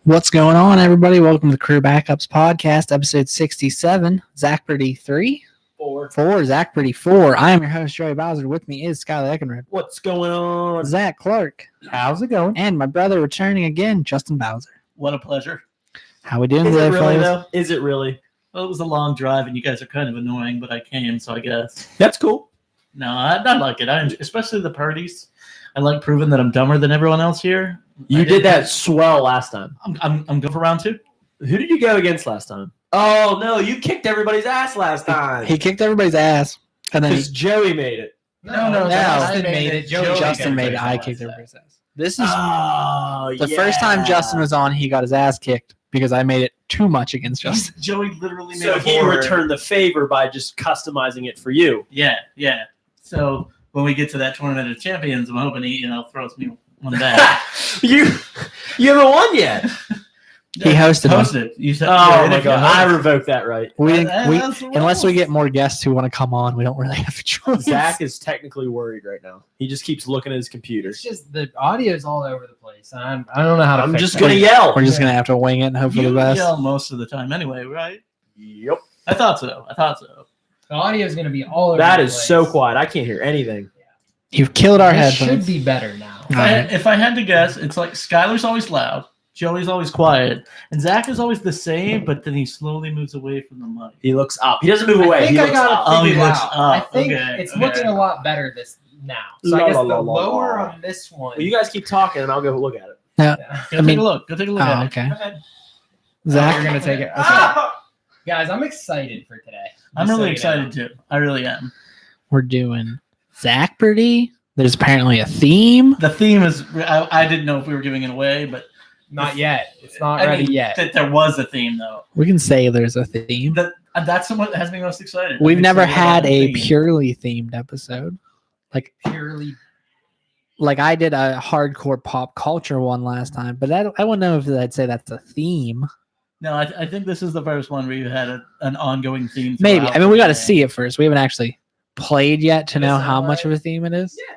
What's going on, everybody? Welcome to the Career Backups Podcast, episode 67. Zac-Pardy 3? 4. Zac-Pardy 4. I am your host, Joey Bowser. With me is Skylar Eckenred. What's going on? Zach Clark. How's it going? And my brother returning again, Justin Bowser. What a pleasure. How we doing Is today, it really, fellas? though? Is it really? Well, it was a long drive, and you guys are kind of annoying, but I came, so I guess. That's cool. No, I like it. Especially the parties. I like proving that I'm dumber than everyone else here. You did that swell last time. I'm going for round 2. Who did you go against last time? Oh, no, you kicked everybody's ass last time. He kicked everybody's ass. And then Because Joey made it. No, Justin made it. Justin made it. I kicked everybody's ass. This is the first time Justin was on, he got his ass kicked because I made it too much against Justin. Joey literally made So a he board. returned the favor by just customizing it for you. Yeah. So when we get to that tournament of champions, I'm hoping he, throws me one back. You haven't won yet. He hosted it. You said, Oh, my God. I revoked that right. Unless we get more guests who want to come on, we don't really have a choice. Zach is technically worried right now. He just keeps looking at his computer. It's just the audio's all over the place. I don't know how to. I'm fix just it. going to yell. We're just going to have to wing it and hope for the You best. yell most of the time anyway, right? Yep. I thought so. The audio's going to be all over. That the is place. so quiet. I can't hear anything. You've killed our This headphones. should be better now. If I had to guess, it's like Skylar's always loud, Joey's always quiet, and Zach is always the same, but then he slowly moves away from the mic. He looks up. He doesn't move away. I think He I looks got up. it Oh, he figured looks out. up. I think Okay, it's okay. looking a lot better now. So La, I guess la, the la, la, lower la. on this one. Well, you guys keep talking, and I'll go look at it. Yeah. Go I mean- take a look. Go take a look Oh, at okay. it. Go ahead. Zach, You're going to take it. Okay. Guys, I'm excited for today. I'm Just so really you excited know. too. I really am. we're doing Zac-Pardy. There's apparently a theme. The theme is I didn't know if we were giving it away, but Not yet. It's not I ready mean, yet. That there was a theme though. We can say there's a theme. That's what has me most excited. We've I'm never excited about had the a theme. purely themed episode. Purely. Like I did a hardcore pop culture one last time, but I wouldn't know if I'd say that's a theme. No, I think this is the first one where you had an ongoing theme. Maybe. throughout I mean, we got to the see it first. We haven't actually played yet to know Is that how much right? of a theme it is. Yeah.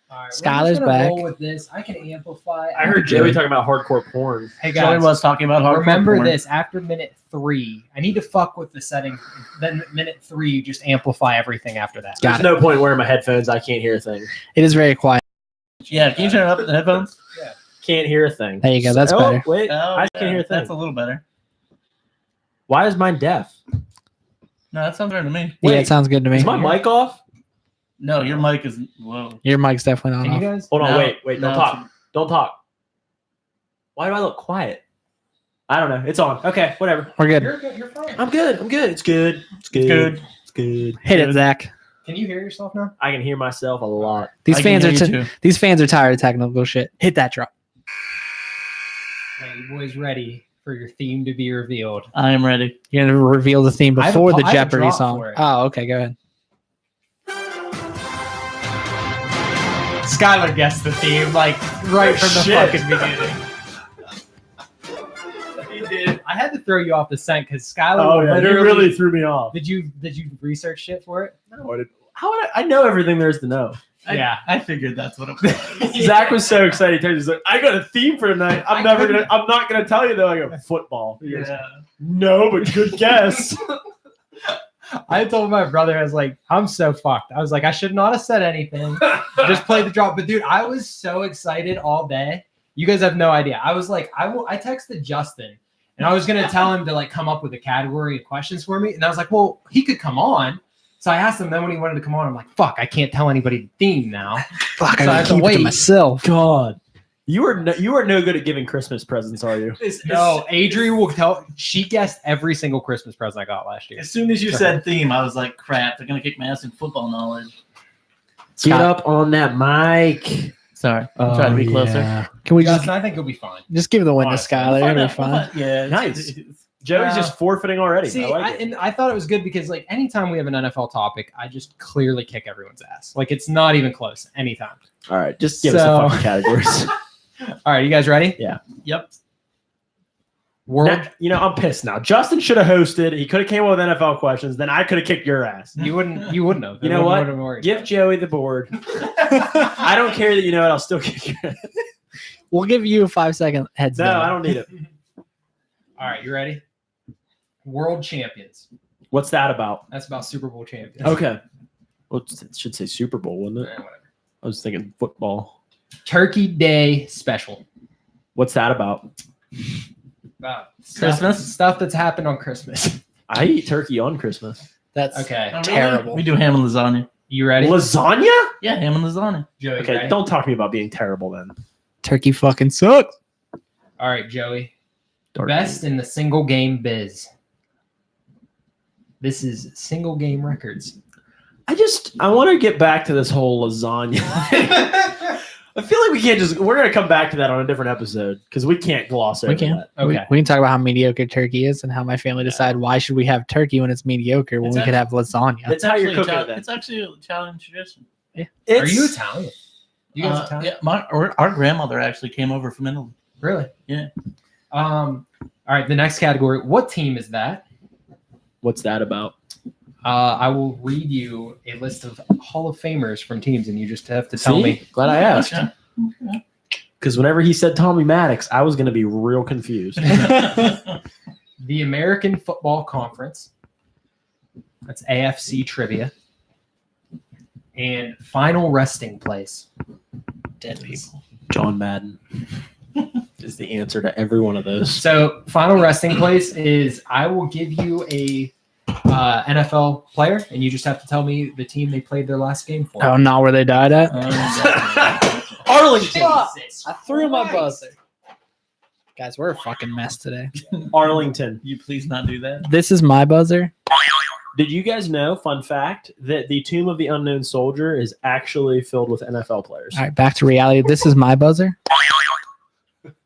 All right, Skylar's we're just gonna back. roll with this. I can amplify. I heard Joey talking about hardcore porn. Hey Joey guys, was talking about hardcore remember porn. this after minute 3. I need to fuck with the setting. Then minute 3, you just amplify everything after that. Got There's it. no point in wearing my headphones. I can't hear a thing. It is very quiet. Yeah, can you turn up the headphones? Can't hear a thing. There you go, that's oh, better. Wait, Oh, I can't hear a thing. That's a little better. Why is mine deaf? No, that sounds better to me. Yeah, Wait, it sounds good to me. Is my mic off? No, your mic is low. Your mic's definitely Can not you off. guys? Hold on, No, wait. no, Don't talk. Don't talk. Why do I look quiet? I don't know. It's on. Okay, whatever. We're good. You're good. You're fine. I'm good. It's good. It's good. It's good. Hit it, Zach. Can you hear yourself now? I can hear myself a lot. These I can fans hear you are too. these fans are tired of technical shit. Hit that drop. Are you boys ready for your theme to be revealed? I am ready. You're gonna reveal the theme I have a before the I have a Jeopardy drop song. for it. Oh, okay, go ahead. Skylar guessed the theme right from the Shit. fucking beginning. He did. I had to throw you off the scent because Skylar literally. threw me off. Did you research shit for it? How would I know everything there is to know? Yeah. I figured that's what it was. Zach was so excited. He's like, "I got a theme for tonight. I'm I not gonna tell you though." I go, "Football." He goes, Yeah. "No, but good guess." I told my brother, I was like, I'm so fucked. I was like, I should not have said anything. Just play the drop. But dude, I was so excited all day. You guys have no idea. I was like, I texted Justin and I was gonna tell him to like come up with a category of questions for me. And I was like, well, he could come on. So I asked him. Then when he wanted to come on, I'm like, fuck, I can't tell anybody the theme now. Fuck, So I I have gotta to keep it to wait. myself. God, you are no good at giving Christmas presents, are you? No, Adri will tell. She guessed every single Christmas present I got last year. As soon as you said theme, I was like, crap, they're going to kick my ass in football knowledge. Get up on that mic. Sorry. I'm trying to be closer. Yeah. Can we Justin, I think you'll be fine. just give the win to Honestly, Skylar? We'll It'll find be out. fun. Yeah. Nice. it's- Joey's just forfeiting already. See, I like it. I thought it was good because like anytime we have an NFL topic, I just clearly kick everyone's ass. Like it's not even close anytime. All right, just give us the So- fucking categories. All right, you guys ready? Yep. World. Now, I'm pissed now. Justin should have hosted. He could have came up with NFL questions. Then I could have kicked your ass. You wouldn't have. You know what? Wouldn't have worried. Give Joey the board. I don't care that you know it. I'll still kick your ass. We'll give you a 5-second heads No, down. I don't need it. All right, you ready? World champions. What's that about? That's about Super Bowl champions. Okay. Well, it should say Super Bowl, wouldn't it? Whatever. I was thinking football. Turkey Day special. What's that about? Christmas? Stuff that's happened on Christmas. I eat turkey on Christmas. That's Okay. Oh, really? terrible. We do ham and lasagna. You ready? Lasagna? Yeah, ham and lasagna. Joey, Okay, ready? don't talk to me about being terrible then. Turkey fucking sucks. All right, Joey. Dark Best in the single game biz. This is single game records. I want to get back to this whole lasagna. I feel like we can't we're going to come back to that on a different episode because we can't gloss over We can. that. Okay. We can talk about how mediocre turkey is and how my family decide why should we have turkey when it's mediocre when It's we could have lasagna. It's how you're Actually cooking it then. It's actually an Italian tradition. Are you Italian? You guys Italian? Yeah, our grandmother actually came over from Italy. Really? Yeah. All right, the next category. What team is that? What's that about? I will read you a list of Hall of Famers from teams, and you just have to tell me. Glad I asked. Okay. Because whenever he said Tommy Maddox, I was going to be real confused. The American Football Conference. That's AFC trivia. And final resting place. Dead people. John Madden is the answer to every one of those. So final resting place is I will give you a NFL player, and you just have to tell me the team they played their last game for. Oh, not where they died at? Arlington. Jesus I threw my Christ. buzzer. Guys, we're a fucking mess today. Arlington. You please not do that. This is my buzzer. Did you guys know, fun fact, that the Tomb of the Unknown Soldier is actually filled with NFL players? All right, back to reality. This is my buzzer.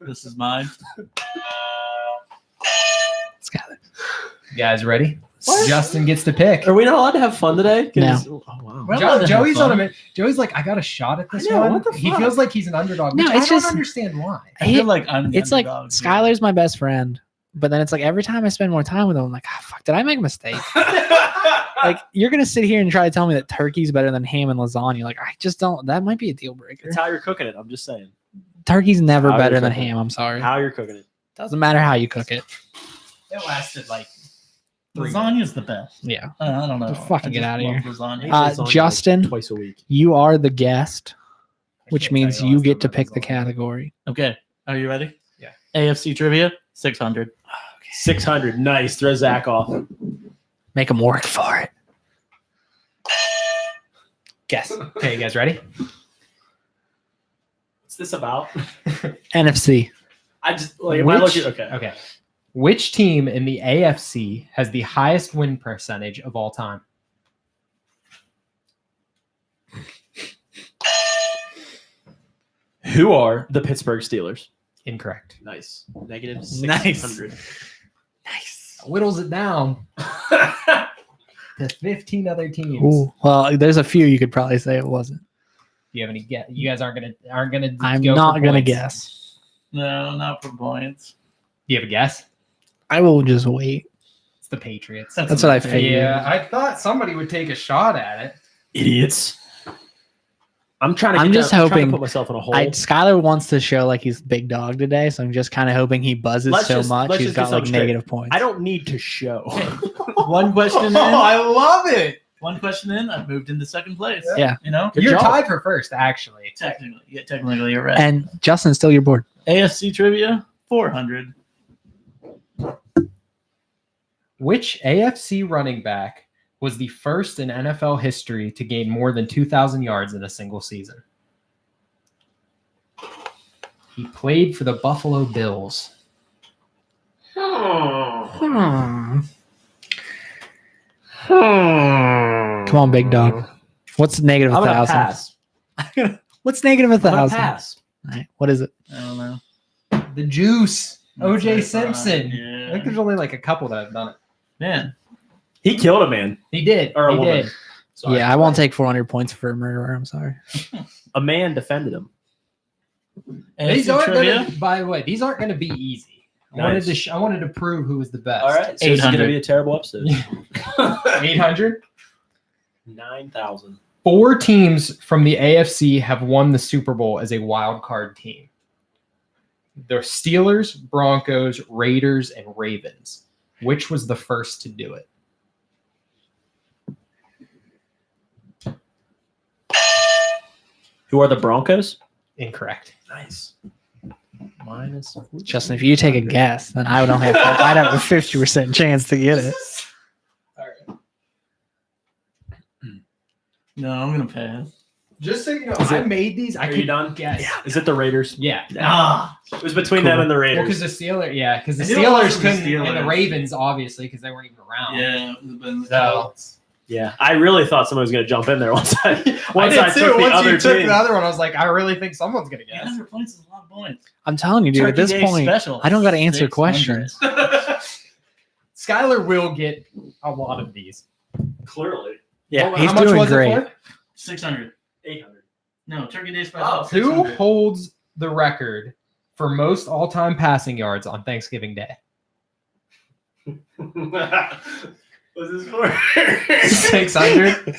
This is mine. Skyler. You guys ready? What? Justin gets to pick. Are we not allowed to have fun today? No. Oh, wow. We're allowed to have Joey's fun. on a minute. Joey's like, I got a shot at this I know, one. what the He fuck? feels like he's an underdog. No, which it's I don't just- understand why. I feel like I'm the It's like underdog. Skylar's my best friend, but then it's like every time I spend more time with him, I'm like, fuck, did I make a mistake? Like, you're gonna sit here and try to tell me that turkey's better than ham and lasagna. Like, I just don't. That might be a deal breaker. It's how you're cooking it. I'm just saying. Turkey's never How better you're than cooking it. ham. I'm sorry. How you're cooking it. Doesn't matter how you cook it. It lasted like Lasagna's the best. Yeah. I don't know. Fucking I get just outta love here. Lasagna. Lasagna, like, Justin. twice a week. You are the guest, I which can't means tell you you last get time to I pick was the on. category. Okay. Are you ready? Yeah. AFC trivia, 600. 600. Nice. Throw Zach off. Make them work for it. Guess. Okay, you guys ready? What's this about? NFC. I just like. Am I Which- looking? Okay. Okay. Which team in the AFC has the highest win percentage of all time? Who are the Pittsburgh Steelers? Incorrect. Nice. Negative Nice. 600. Nice. Whittles it down to 15 other teams. Ooh. Well, there's a few you could probably say it wasn't. Do you have any guess? You guys aren't gonna. I'm go for not gonna points. guess. No, not for points. Do you have a guess? I will just wait. It's the Patriots. That's what I figured. Yeah, I thought somebody would take a shot at it. Idiots. I'm trying to. I'm just trying to hoping- put myself in a hole. Skylar wants to show like he's big dog today, so I'm just kind of hoping he buzzes Let's so just- much let's he's just get got like something straight. negative points. I don't need to show. One question in. love it. One question in. I've moved into second place. Yeah. You know, Good You're job. tied for first, actually. technically, you're right. And Justin's still your board. AFC trivia, 400. Which AFC running back was the first in NFL history to gain more than 2,000 yards in a single season? He played for the Buffalo Bills. Come on, big dog. What's negative I'm gonna 1,000? pass. What's negative I'm gonna 1,000? pass. All right, what is it? I don't know. The Juice. O.J. That's right, Simpson. yeah. I think there's only like a couple that have done it. Man, He killed a man He did. or a he woman. did. Sorry. Yeah, I won't take 400 points for a murderer. I'm sorry. A man defended him. These AFC aren't trivia, gonna, by the way, these aren't going to be easy. Nice. I wanted to prove who was the best. All right. So this is 800. gonna be a terrible episode. 800. 9,000. 4 teams from the AFC have won the Super Bowl as a wild card team. The Steelers, Broncos, Raiders, and Ravens. Which was the first to do it? Who are the Broncos? Incorrect. Nice. Minus. Justin, if you take a guess, then I would only have I'd have a 50% chance to get it. All right. No, I'm gonna pass. Just so you know, Is I it- made these. I Are you could done? guess. Yeah. Is it the Raiders? Yeah. Ah, It was between Cool. them and the Well, Raiders. because the Steelers, because the I knew it wasn't Steelers the couldn't, and the Steelers. Ravens, obviously, because they weren't even around. yeah. It would have been the So- Colts. Yeah, I really thought someone was going to jump in there once I I did took too. the Once other you took team. the other one, I was like, I really think someone's gonna guess. 800 points is a lot of points. I'm telling you, dude, at Turkey this Day point, special. I don't got to answer 600. questions. Skylar will get a lot of these. Clearly. Yeah, Well, he's how much doing was great. it for? 600. 800. No, Turkey Day special. Oh, Who 600. holds the record for most all-time passing yards on Thanksgiving Day? What's this for? 600.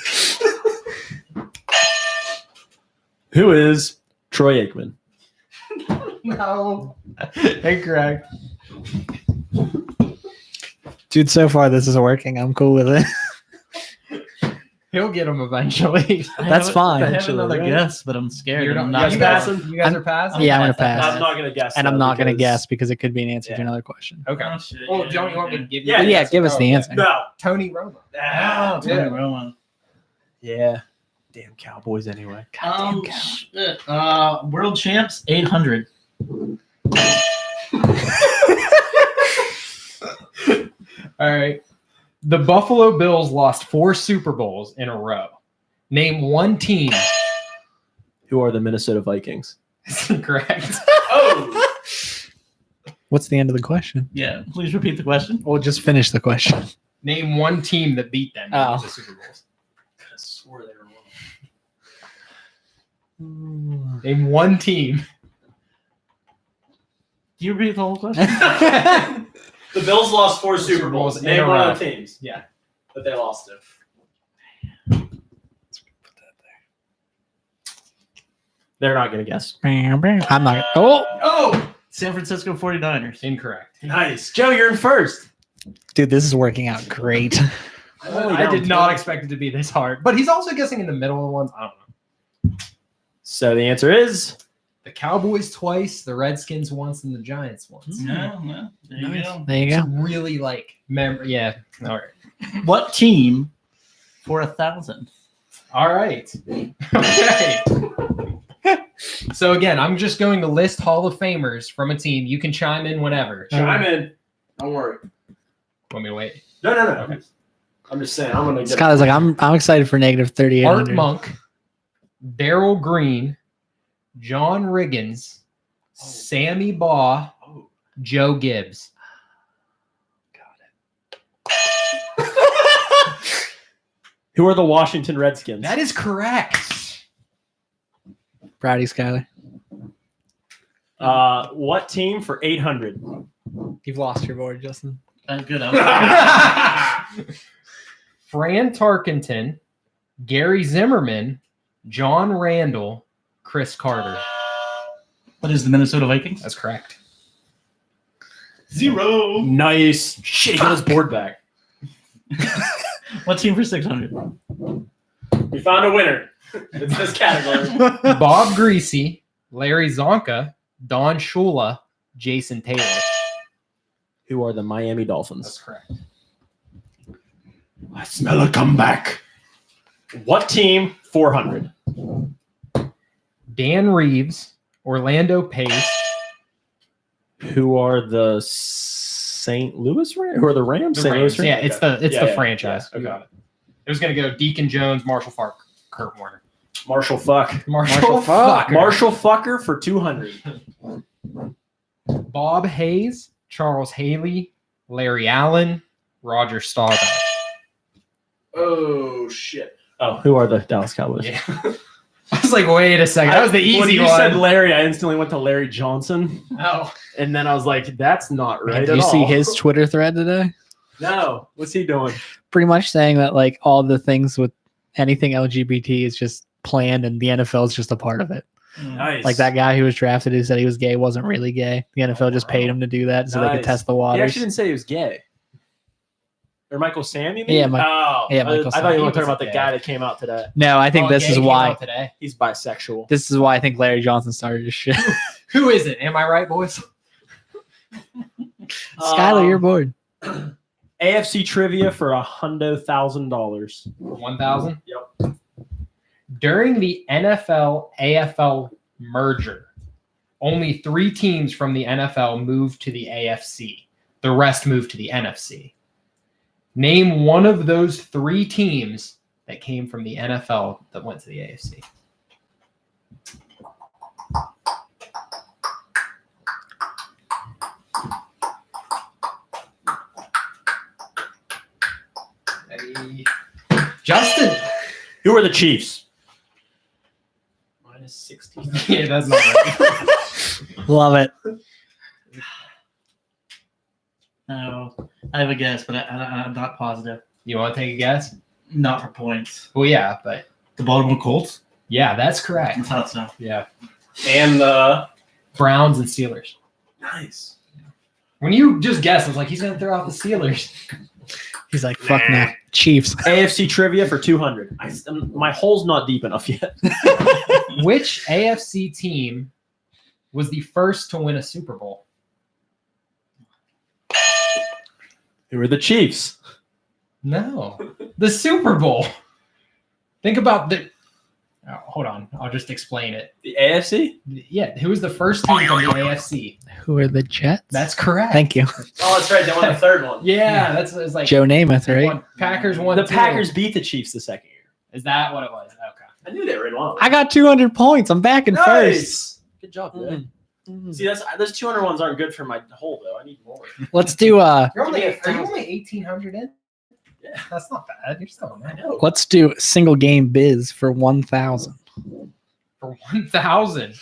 Who is Troy Aikman? No. Incorrect. Dude, so far this is working. I'm cool with it. He'll get them eventually. That's fine. I have another right? guess, but I'm scared. You're I'm not, not you passing? guys, you guys are passing? Yeah, I'm gonna pass. pass. I'm not going to guess. And I'm though, not going to because- guess because it could be an answer to Yeah. another question. Okay. Oh, shit, Oh, yeah, don't you want me to okay. give you? Yeah, Yeah, answer? give us the Okay. answer. No. Tony Romo. Oh, Ah, Tony Yeah. Romo. yeah. Damn Cowboys anyway. Goddamn cow. Shit. World champs 800. All right. The Buffalo Bills lost 4 Super Bowls in a row. Name one team. Who are the Minnesota Vikings? Correct. Oh. What's the end of the question? Yeah, please repeat the question. We'll just finish the question. Name one team that beat them Oh. in the Super Bowls. I swore they were wrong. Name one team. Do you repeat the whole question? The Bills lost 4 Super Super Bowls. Bowls Name in a one row. of the teams Yeah. that they lost to. They're not going to guess. I'm not. Oh, Oh, San Francisco 49ers. incorrect. Nice. Joe, you're in first. dude, this is working out great. I did not expect it to be this hard. But he's also guessing in the middle of ones. I don't know. So the answer is The Cowboys twice, the Redskins once, and the Giants once. No, there you Nice. go. There you It's go. really like yeah. All right. What team for 1,000? All right. Okay. So again, I'm just going to list Hall of Famers from a team. You can chime in whenever. chime in. Don't worry. Want me to wait? No. Okay. I'm just saying. I'm going to get Scott is like, I'm excited for negative 38. Art Monk, Daryl Green, John Riggins, Sammy Baugh, Oh. Joe Gibbs. Who are the Washington Redskins? That is correct. Brady Skyler. What team for 800? You've lost your board, Justin. Good. I Fran Tarkenton, Gary Zimmerman, John Randall, Chris Carter. What is the Minnesota Vikings? That's correct. 0. Nice. Shit, he got his board back. What team for 600? We found a winner. It's this category. Bob Greasy, Larry Zonka, Don Shula, Jason Taylor. Who are the Miami That's Dolphins? correct. I smell a comeback. What team 400? Dan Reeves, Orlando Pace, Who are the St. Louis Rams? Who are the Rams? the St. Rams. Louis Yeah, Rams? it's the Yeah, franchise. yeah, You okay. got it. It was gonna go Deacon Jones, Marshall Fark, Kurt Warner. Marshall Fuck. Marshall Fuck. Fucker. Marshall Fucker for 200. Bob Hayes, Charles Haley, Larry Allen, Roger Staubach. Oh, shit. Oh, who are the Dallas Cowboys? Yeah. I was like, wait a second. That was the When easy you one. said Larry, I instantly went to Larry Johnson. Oh. And then I was like, that's not right Did at you see all. his Twitter thread today? No. What's he doing? Pretty much saying that like all the things with anything LGBT is just planned and the NFL is just a part of it. Nice. Like that guy who was drafted who said he was gay wasn't really gay. The NFL just paid him to do that so they could Nice. test the He waters. actually didn't say he was gay. Or Michael Sam, you mean? Yeah, I Michael thought Sam. you were He talking was about the gay. guy that came out today. No, I think this Gay is came why. out today. He's bisexual. This is why I think Larry Johnson started his shit. Who is it? Am I right, boys? Skylar, you're bored. AFC trivia for $100,000. 1,000. Yep. During the NFL AFL merger, only 3 teams from the NFL moved to the AFC. The rest moved to the NFC. Name one of those 3 teams that came from the NFL that went to the AFC. Hey. Justin. Who are the Chiefs? Minus 60. Yeah, that's not right. Love it. No, I have a guess, but I'm not positive. You want to take a guess? Not for points. Well, yeah, but The Baltimore Colts? yeah, that's correct. I thought so. Yeah, And the Browns and Steelers. nice. When you just guessed, I was like, he's gonna throw out the Steelers. He's like, fuck Nah. no. Chiefs. AFC trivia for 200. My hole's not deep enough yet. Which AFC team was the first to win a Super Bowl? Who are the Chiefs? No, the Super Bowl. Think about the. Oh, hold on, I'll just explain it. The AFC? Yeah, who was the first team from the AFC? Who are the Jets? That's correct. Thank you. Oh, that's right. They won the third one. Yeah, that's it's like Joe Namath, right? won- Packers won. The 2. Packers beat the Chiefs the second year. Is that what it was? Okay. I knew they were in one. I got 200 points. I'm back in first. Nice. Good job, Mm. man. See, those 200 ones aren't good for my hole though. I need more. Let's do You're only Yeah, are you only 1,800 in? Yeah. That's not bad. You're still in I there. know. let's do single game biz for 1,000. For 1,000.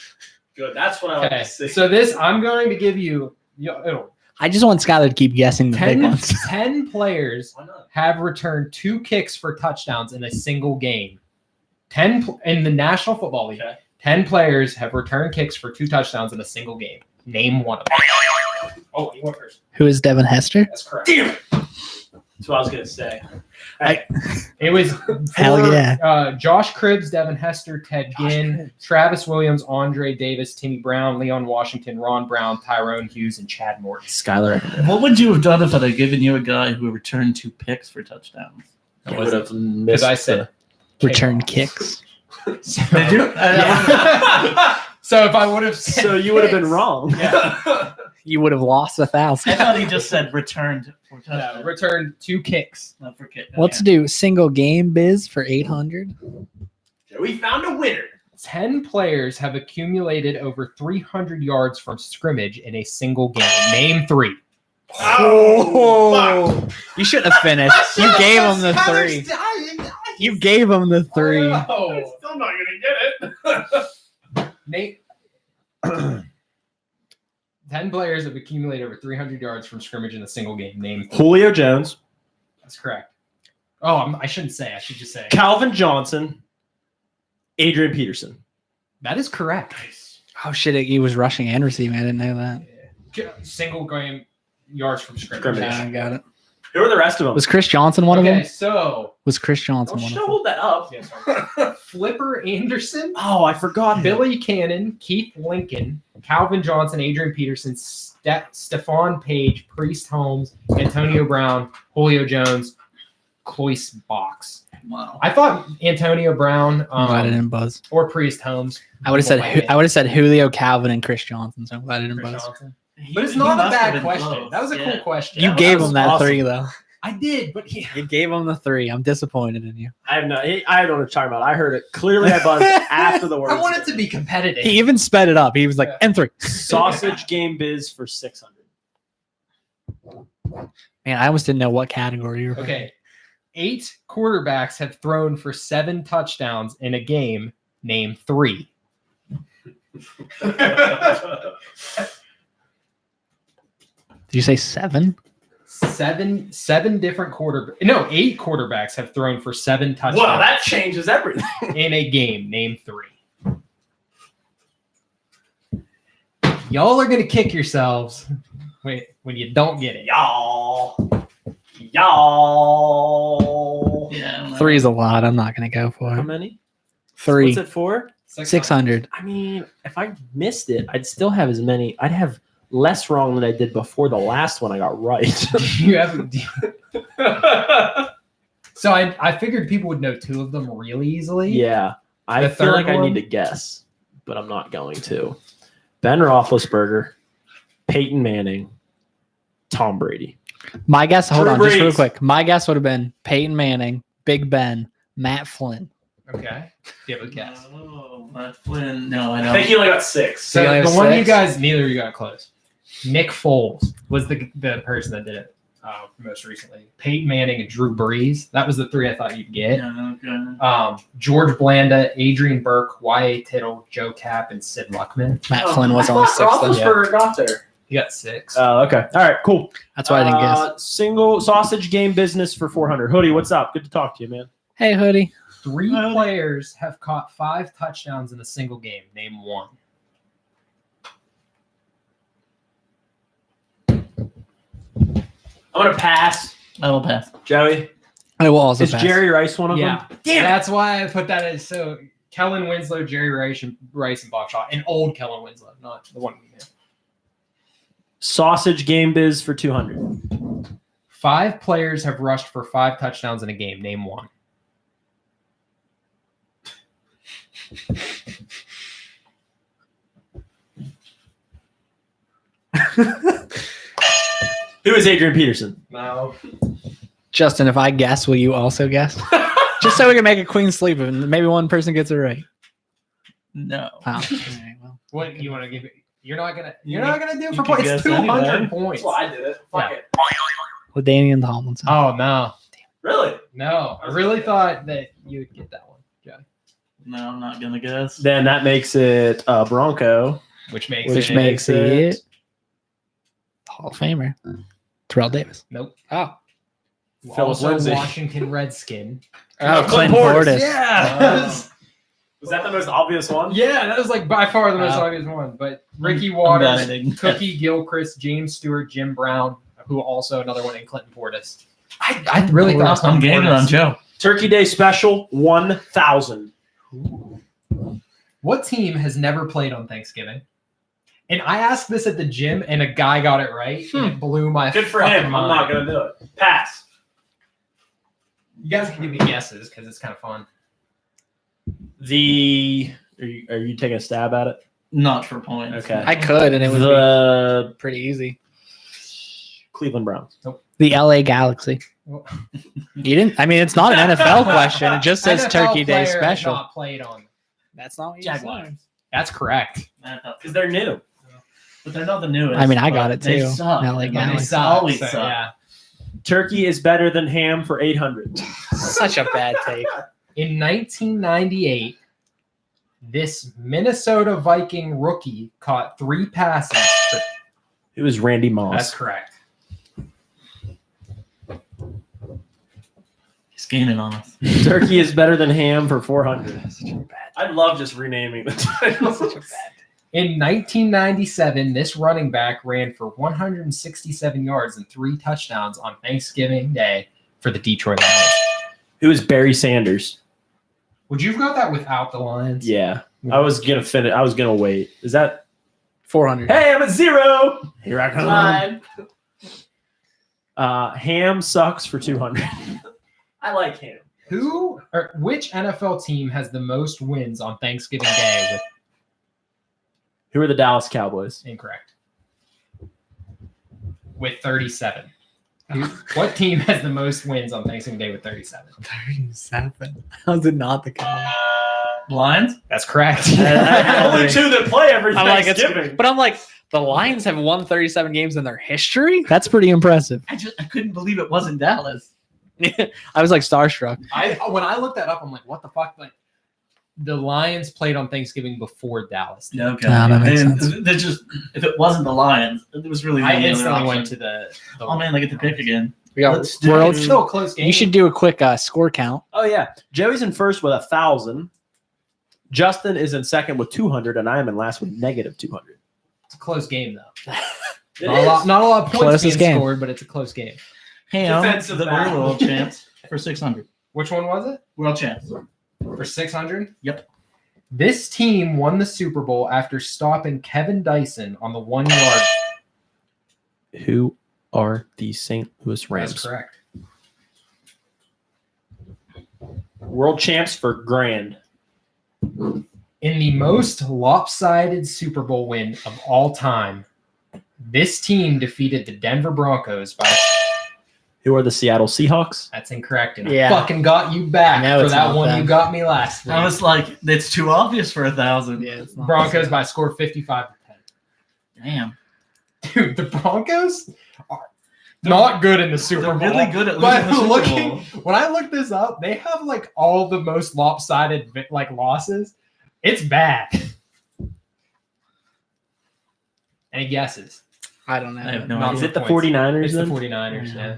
Good. That's what I like Okay. to see. So this I'm going to give you. It'll, I just want Skylar to keep guessing the big 10, ones. 10 players Why not? have returned 2 kicks for touchdowns in a single game. 10 in the National Football League. Okay. 10 players have returned kicks for 2 touchdowns in a single game. Name one of them. Oh, you went first. Who is Devin Hester? That's correct. Damn it. That's what I was gonna say. It was Hell for, yeah. Josh Cribbs, Devin Hester, Ted Josh Ginn, Cribbs. Travis Williams, Andre Davis, Timmy Brown, Leon Washington, Ron Brown, Tyrone Hughes, and Chad Morton. Skylar. What would you have done if I'd have given you a guy who returned 2 picks for touchdowns? I would have missed. Because I said Return kicks. So, Did you? so if I would have said So you would have been kicks, wrong. Yeah. You would have lost 1,000. I thought he just said returned for No, touchdowns. returned 2 kicks. Not for kick. Let's do single game biz for 800. We found a winner. 10 players have accumulated over 300 yards from scrimmage in a single game. Name 3. Oh, You shouldn't have finished. You gave him the 3. You gave him the 3. I'm still not gonna get it. Nate. 10 players have accumulated over 300 yards from scrimmage in a single game. Name 3. Julio Jones, That's correct. Oh, I shouldn't say. I should just say. Calvin Johnson, Adrian Peterson. That is correct. Oh shit! He was rushing and receiving. I didn't know that. Single game yards from scrimmage. Scrimmage. I got it. Who are the rest of them? Was Chris Johnson one of Okay, them? so Was Chris Johnson Don't one of you them? hold that up. yeah, sorry. Flipper Anderson, Oh, I forgot. Billy Cannon, Keith Lincoln, Calvin Johnson, Adrian Peterson, Stephon Page, Priest Holmes, Antonio Brown, Julio Jones, Cloyce Box. Wow. I thought Antonio Brown I'm glad I didn't buzz. or Priest Holmes. I would have said Julio Calvin and Chris Johnson. So I'm glad I didn't Chris buzz. Johnson. But it's not a bad question. That was a cool question. You Yeah, gave that him was that awesome. 3 though. I did, but yeah. You gave him the 3. I'm disappointed in you. I have no. I don't know what you're talking about. I heard it clearly. I buzzed after the words. I want it to be competitive. He even sped it up. He was like, Yeah. and 3. Sausage game biz for 600. Man, I almost didn't know what category you were. Okay. 8 quarterbacks have thrown for 7 touchdowns in a game. Name 3. Did you say 7? Seven different quarterbacks. No, 8 quarterbacks have thrown for 7 touchdowns Wow, that changes everything. in a game. Name 3. Y'all are gonna kick yourselves when you don't get it. Y'all. Yeah. I don't know. 3 is a lot. I'm not gonna go for How it. many? 3. What's it for? 600. I mean, if I missed it, I'd still have as many. I'd have less wrong than I did before the last one I got right. You have. So I figured people would know 2 of them really easily. Yeah. I The feel third like I one? need to guess, but I'm not going to. Ben Roethlisberger, Peyton Manning, Tom Brady. My guess, hold Drew on, just real Brees. quick. My guess would have been Peyton Manning, Big Ben, Matt Flynn. Okay. Do you have a guess? Oh, Matt Flynn. No, I I don't. think he only got 6. So you So only the have one you 6? guys, neither of you got close. Nick Foles was the person that did it most recently. Peyton Manning and Drew Brees. That was the 3 I thought you'd get. Yeah, okay. George Blanda, Adrian Burke, Y.A. Tittle, Joe Cap, and Sid Luckman. Matt Flynn was only 6 though. Roethlisberger got there. You got 6. Oh, okay. All right, cool. That's why I didn't guess. Single sausage game business for 400. Hoodie, what's up? Good to talk to you, man. Hey, Hoodie. 3 players have caught 5 touchdowns in a single game. Name 1. I'm going to pass. I will pass. Joey, I will also is pass. Jerry Rice one of Yeah. them? Damn it. That's why I put that as so. Kellen Winslow, Jerry Rice, and Bob Shaw. An old Kellen Winslow, not the one. Sausage game biz for 200. 5 players have rushed for 5 touchdowns in a game. Name 1. Who is Adrian Peterson? No. Justin, if I guess, will you also guess? Just so we can make a clean sweep and maybe one person gets it right. No. Oh, all right, well. What you want to give it? You're not gonna do You it for can points. guess 200 anyway. points. I did it. Fuck it. LaDainian Tomlinson. Oh no, Really? no! I really thought that you would get that one, Joe. No, I'm not gonna guess. Then that makes it Bronco. Which makes Which it makes it Hall of Famer. Terrell Davis. nope. Oh. Philip Also Lindsay. Washington Redskin. Oh, Clint Clint Portis. Portis. Yes. Was that the most obvious one? Yeah, that was like by far the most Wow. obvious one. But Ricky I'm Waters, bad at it. Cookie Gilchrist, James Stewart, Jim Brown, who also another one in Clinton Portis. I really thought I'm Clinton gaming on Portis. Joe. Turkey Day special 1,000. What team has never played on Thanksgiving? And I asked this at the gym, and a guy got it right. And it blew my Good for fucking him. mind. I'm not gonna do it. Pass. You guys can give me guesses because it's kind of fun. Are you taking a stab at it? Not for points. Okay. I could, and it would The be pretty easy. Cleveland Browns. The LA Galaxy. Well- You didn't? I mean, it's not an NFL question. It just says NFL Turkey Day player has special. Not played on. That's not what you Jaguars. said. That's correct. Because they're new. But they're not the newest. I mean, I but got it they too. Suck. LA And Galaxy. They suck, always so, suck. yeah. Turkey is better than ham for 800. Such a bad take. In 1998, this Minnesota Viking rookie caught 3 passes. It was Randy That's Moss. correct. He's gaining on us. Turkey is better than ham for 400. I'd love just renaming the titles. In 1997, this running back ran for 167 yards and 3 touchdowns on Thanksgiving Day for the Detroit Lions. It was Barry Sanders. Would you have got that without the Lions? Yeah. I was gonna finish. I was gonna wait. Is that 400. hey, I'm at 0. Here I come. Ham sucks for 200. I like ham. Which NFL team has the most wins on Thanksgiving Day? Who are the Dallas Cowboys? Incorrect. With 37. What team has the most wins on Thanksgiving Day with 37? 37. How's it not the Cowboys? Lions? That's correct. Only 2 that play every I'm like, Thanksgiving. but I'm like, the Lions have won 37 games in their history. That's pretty impressive. I couldn't believe it wasn't Dallas. I was like starstruck. When I looked that up, I'm like, what the fuck? Like, the Lions played on Thanksgiving before Dallas. No, okay. Nah, that makes sense. They're just if it wasn't the Lions, it was really the I only instantly other went option. to the Oh man, they get to pick again. We got Let's do world. it. Still a close game. You should do a quick score count. Oh yeah, Joey's in first with 1,000. Justin is in second with 200, and I am in last with -200. It's a close game though. It Not a lot of points Closest being game. scored, but it's a close game. Ham, Defensive the battle. world champs for 600. Which one was it? World champs. For 600? Yep. This team won the Super Bowl after stopping Kevin Dyson on the 1 yard. Who are the St. Louis Rams? That's correct. World champs for grand. In the most lopsided Super Bowl win of all time, this team defeated the Denver Broncos by. Who are the Seattle Seahawks? That's incorrect. And Yeah. I fucking got you back No, for it's that not one them. you got me last week. I was like, it's too obvious for 1,000. Yeah, it's not Broncos by score 55-10. Damn. Dude, the Broncos are not good in the Super They're Bowl. really good at But losing the Super Bowl. when I looked this up, they have like all the most lopsided like losses. It's bad. Any guesses? I don't know. I have no Not idea. Is it the points. 49ers It's the then? 49ers, yeah.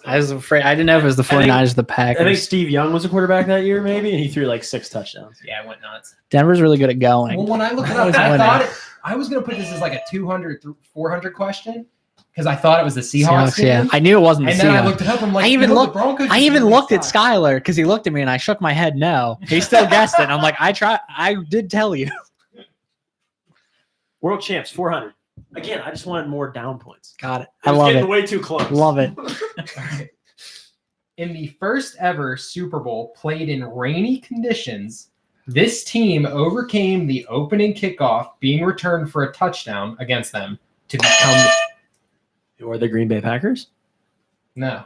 I was afraid. I didn't know if it was the 49ers or the I think Packers. Steve Young was a quarterback that year, maybe, and he threw like 6 touchdowns. Yeah, it went nuts. Denver's really good at going. Well, when I looked it I up, was I winning. thought I was going to put this as like a 200, 400 question because I thought it was the Seahawks game. yeah. I knew it wasn't the And then I Seahawks. looked it up. I'm like, I even you know, looked- the Broncos I just even really looked at suck. Skylar because he looked at me and I shook my head no. He still guessed it. And I'm like, I did tell you. World champs, 400. Again, I just wanted more down points. Got it. It I was love getting it. way too close. Love it. In the first ever Super Bowl played in rainy conditions, this team overcame the opening kickoff being returned for a touchdown against them to become Who are the Green Bay Packers? no,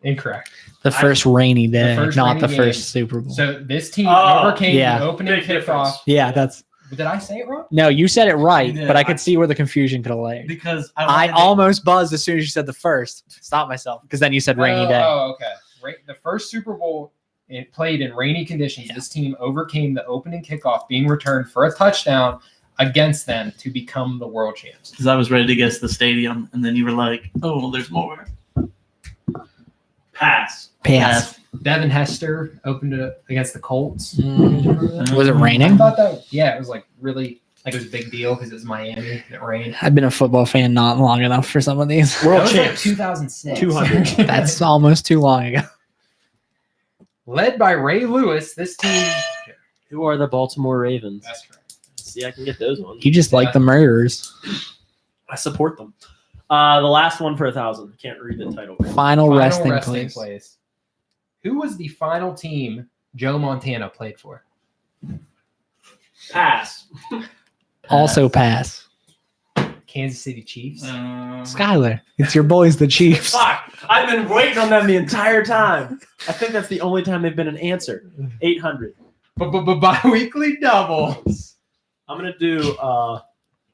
incorrect. The first rainy day, first not rainy the game. first Super Bowl. So this team Oh, overcame yeah. the opening Big kickoff. difference. Yeah, that's Did I say it wrong? no. You said it right, You did. but I could see where the confusion could have laid. Because I wanted to- almost buzzed as soon as you said the first. Stop myself because then you said rainy day. Oh, okay. The first Super Bowl it played in rainy conditions. Yeah. This team overcame the opening kickoff being returned for a touchdown against them to become the world champs. Because I was ready to guess the stadium, and then you were like, "Oh, well, there's more." Pass. Pass. Devin Hester opened it up against the Colts. Mm. Was it I raining? thought that, yeah, it was like really, like it was a big deal because it was Miami and it rained. I've been a football fan not long enough for some of these. That World was like champs. 2006. 200. That's almost too long ago. Led by Ray Lewis, this team. Who are the Baltimore Ravens? That's correct. See, I can get those ones. You just like the murderers. I support them. The last one for 1,000. Can't read the title. Final resting place. place. Who was the final team Joe Montana played for? Pass. Also pass. Kansas City Chiefs. Skylar, it's your boys, the Chiefs. Fuck! I've been waiting on them the entire time. I think that's the only time they've been an answer. 800. Bi-weekly doubles. I'm gonna do. I'm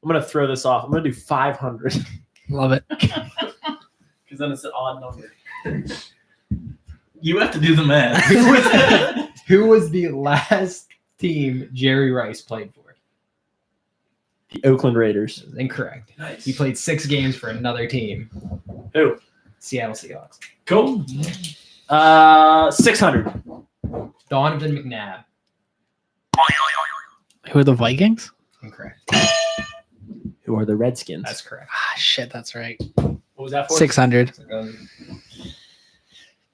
gonna throw this off. I'm gonna do 500 Love it. because then it's an odd number. You have to do the math. Who was the last team Jerry Rice played for? The Oakland Raiders. Incorrect. Nice. He played 6 games for another team. Who? Seattle Seahawks. Cool. 600. Donovan McNabb. Who are the Vikings? Incorrect. Who are the Redskins? That's correct. Ah, shit, that's right. What was that for? 600.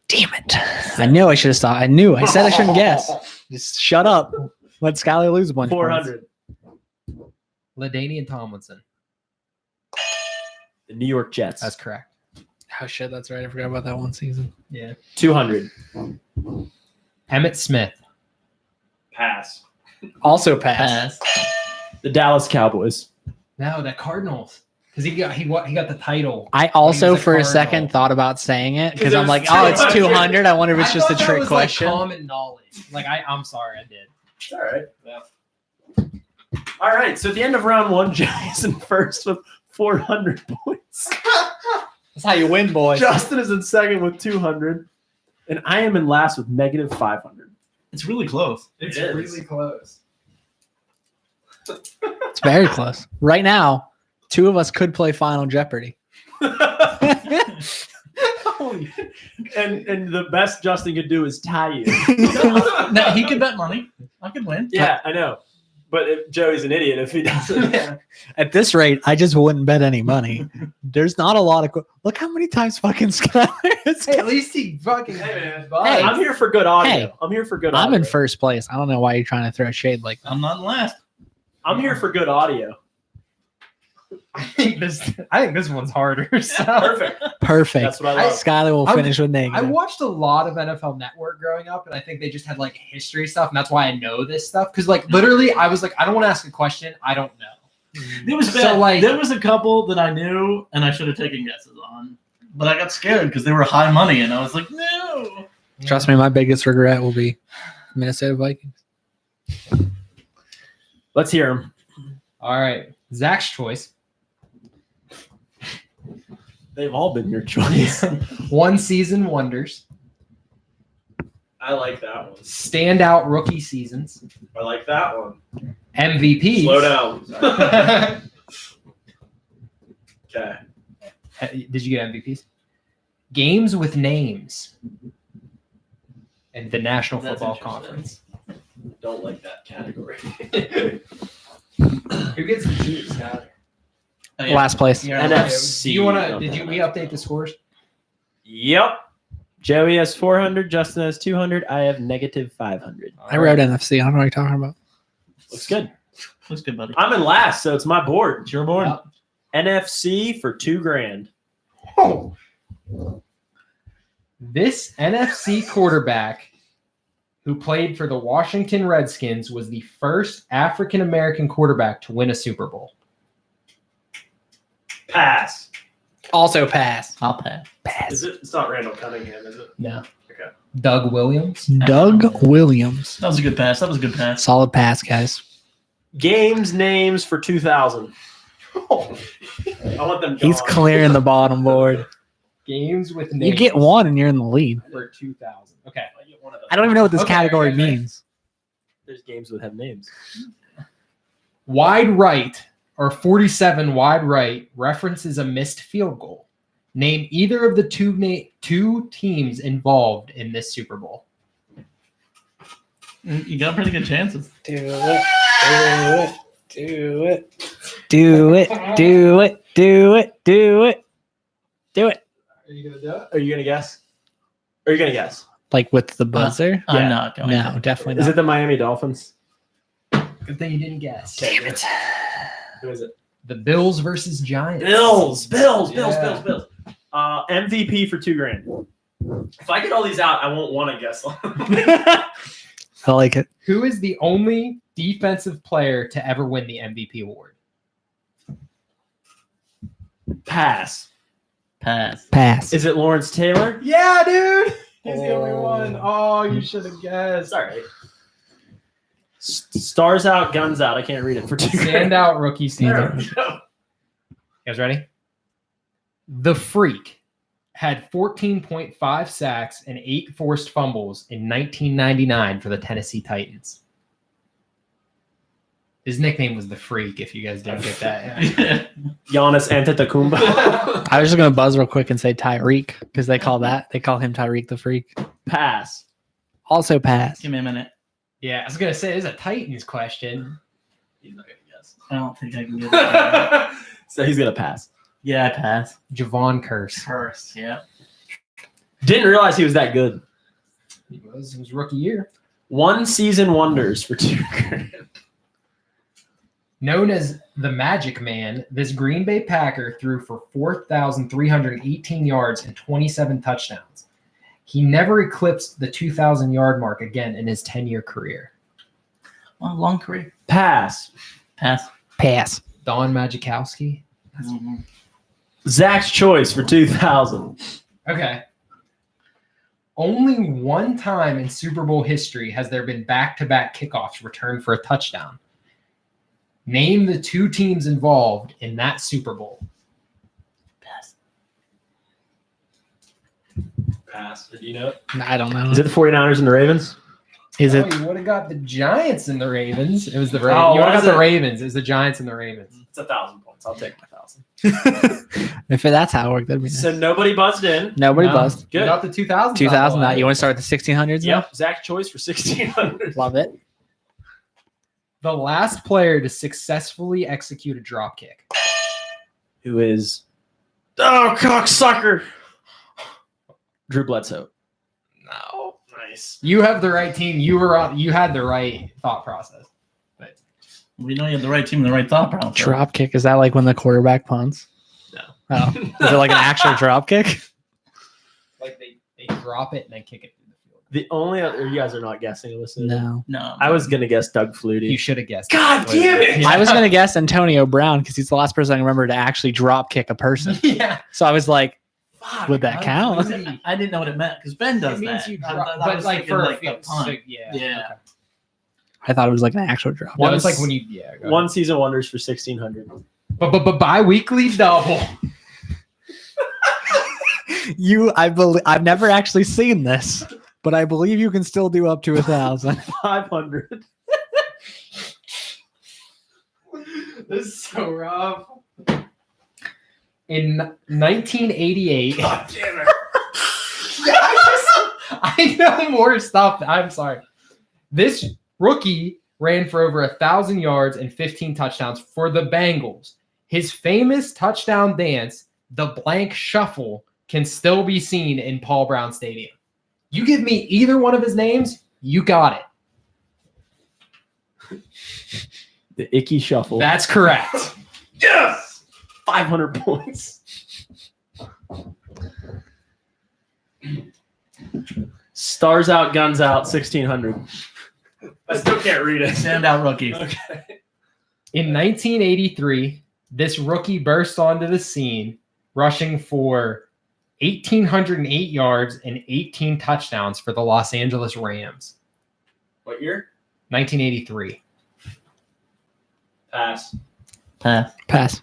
Damn it. I knew I should have stopped. I said I shouldn't guess. Just shut up. Let Skylar lose a bunch. of points. 400. LaDainian Tomlinson. The New York Jets. That's correct. Oh, shit, that's right. I forgot about that one season. Yeah. 200. Emmitt Smith. Pass. Also pass. The Dallas Cowboys. No, the Cardinals. Because he got the title. I also, He was a for a Cardinal. second, thought about saying it because it I'm was like, oh, it's 200. 200. I wonder if it's I just a thought that trick was, question. Like common knowledge. Like I'm sorry, I did. All right. Yeah. All right. So at the end of round 1, Jay is in first with 400 points. That's how you win, boys. Justin is in second with 200. And I am in last with negative 500. It's really close. It's It is. really close. It's very close. Right now, 2 of us could play Final Jeopardy. and the best Justin could do is tie you. No, he could bet money. I could win. Yeah, I know. But Joey's an idiot if he doesn't. Yeah. At this rate, I just wouldn't bet any money. There's not a lot of. Look how many times fucking Skyler is. Hey, at least he fucking. Hey, Hey. I'm here for good audio. Hey. I'm here for good I'm audio. in first place. I don't know why you're trying to throw shade like that. I'm not last. I'm here for good audio. I think this one's harder. So. Perfect. Perfect. That's what I love. Skyler will I'm- finish with I negative. watched a lot of NFL Network growing up, and I think they just had like history stuff, and that's why I know this stuff. Because like literally, I was like, I don't want to ask a question I don't know. It was So, bad. like- There was a couple that I knew and I should have taken guesses on, but I got scared because they were high money, and I was like, no. Trust me, my biggest regret will be Minnesota Vikings. Let's hear him. All right, Zach's choice. They've all been your choice. One season wonders, I like that one. standout rookie seasons, I like that one. MVPs. Slow down. Okay. Did you get MVPs? Games with names, and the National That's Football interesting. Conference. Don't like that category. Who gets the choose, Scott? Oh, yeah. Last place. Yeah. NFC. Do you want to? Did we update the scores? Yep. Joey has 400. Justin has 200. I have negative 500. I wrote NFC. I don't know what you're talking about. Looks good. Looks good, buddy. I'm in last, so it's my board. It's your board. Yep. NFC for $2,000. Oh. This NFC quarterback who played for the Washington Redskins was the first African American quarterback to win a Super Bowl. Pass. Also pass. I'll pass. Pass. Is it? It's not Randall Cunningham, is it? No. Okay. Doug Williams. Doug Williams. That was a good pass. That was a good pass. Solid pass, guys. Games names for 2,000. I want them. He's gone. clearing the bottom board. Games with names. You get one and you're in the lead. for 2,000. Okay. I get one of them. I don't even know what this Okay, category okay. means. There's games that have names. Wide right or 47 wide right references a missed field goal. Name either of the two teams involved in this Super Bowl. You got pretty good chances. Do it. Do it. Do it. Do it. Do it. Do it. Do it. Are you gonna do it? Are you gonna guess? Are you gonna guess? Like with the buzzer? I'm Yeah. not going No, to. definitely Is not. it the Miami Dolphins? Good thing you didn't guess. Damn it. Who is it? The Bills versus Giants. Bills. Yeah. MVP for $2,000. If I get all these out, I won't want to guess. I like it. Who is the only defensive player to ever win the MVP award? Pass. Pass. Pass. Is it Lawrence Taylor? Yeah, dude. He's the only Oh. one. Oh, you should have guessed. It's all right. Stars out, guns out. I can't read it for $2,000. Standout rookie There season. we You go. guys ready? The Freak had 14.5 sacks and 8 forced fumbles in 1999 for the Tennessee Titans. His nickname was the Freak, if you guys didn't get that. Yeah. Giannis Antetokounmpo. I was just gonna buzz real quick and say Tyreek because they call him Tyreek the Freak. Pass. Also pass. Give me a minute. Yeah, I was going to say, this is a Titans question. He's not gonna guess. I don't think I can get it. So he's gonna pass. Yeah, I pass. Javon Curse. First. Yeah. Didn't realize he was that good. He was his rookie year. One season wonders for $2,000. Known as the Magic Man, this Green Bay Packer threw for 4,318 yards and 27 touchdowns. He never eclipsed the 2,000-yard mark again in his 10-year career. Well, long career. Pass. Pass. Pass. Don Majkowski. Mhm. Zach's choice for $2,000. Okay. Only one time in Super Bowl history has there been back-to-back kickoffs returned for a touchdown. Name the two teams involved in that Super Bowl. Pass. Pass. Do you know it? I don't know. Is it the 49ers and the Ravens? Is it? You would have got the Giants and the Ravens. It was the Oh, Ravens. You would have was got the it? Ravens. It was the Giants and the Ravens. It's 1,000 points. I'll take my 1,000. If that's how it worked, that'd be nice. So nobody buzzed in. Nobody No. buzzed. Good. Got the 2,000. 2000. Now you want to start with the 1600s? now? Yep. Zach's choice for 1,600. Love it. The last player to successfully execute a drop kick. Who is? Oh, cocksucker! Drew Bledsoe. No. Nice. You have the right team. You had the right thought process. We know you have the right team and the right thought process. Drop kick. Is that like when the quarterback punts? No. Oh. Is it like an actual drop kick? Like they drop it and then kick it through the field. The only other you guys are not guessing. Listen, No. No. I was gonna guess Doug Flutie. You should have guessed. God damn it! I was going to guess Antonio Brown because he's the last person I remember to actually drop kick a person. Yeah. So I was like, Fuck. would that count? I didn't know what it meant because Ben does It means that. you I drop, thought but was like thinking for like a a field, punt. so, yeah. Yeah. Okay. I thought it was like an actual drop. That One- was like when you go One season wonders for 1600. But bi-weekly double. I've never actually seen this, but I believe you can still do up to 1,000. 500. This is so rough. In 1988, God damn it! I know more stuff. I'm sorry. This rookie ran for over 1,000 yards and 15 touchdowns for the Bengals. His famous touchdown dance, the blank shuffle, can still be seen in Paul Brown Stadium. You give me either one of his names, you got it. The icky shuffle. That's correct. Yes! 500 points. Stars out, guns out, 1600. I still can't read it. Standout rookie. Okay. In 1983, this rookie burst onto the scene, rushing for 1,808 yards and 18 touchdowns for the Los Angeles Rams. What year? 1983. Pass. Pass.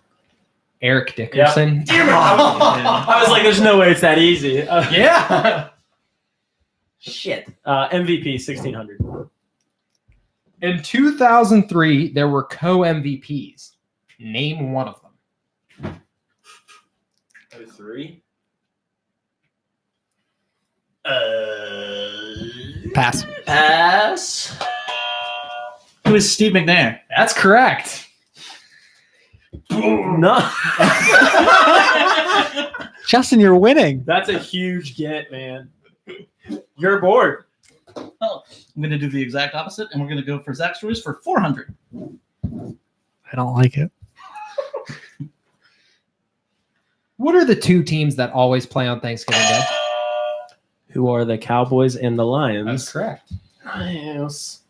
Eric Dickerson. Damn it! I was like, there's no way it's that easy. Yeah. Shit. MVP 1600. In 2003, there were co-MVPs. Name one of them. 03. Pass. Pass. Who is Steve McNair? That's correct. No. Justin, you're winning. That's a huge get, man. You're bored. I'm going to do the exact opposite, and we're going to go for Zach's choice for 400. I don't like it. What are the two teams that always play on Thanksgiving Day? Who are the Cowboys and the That's Lions? correct. Nice.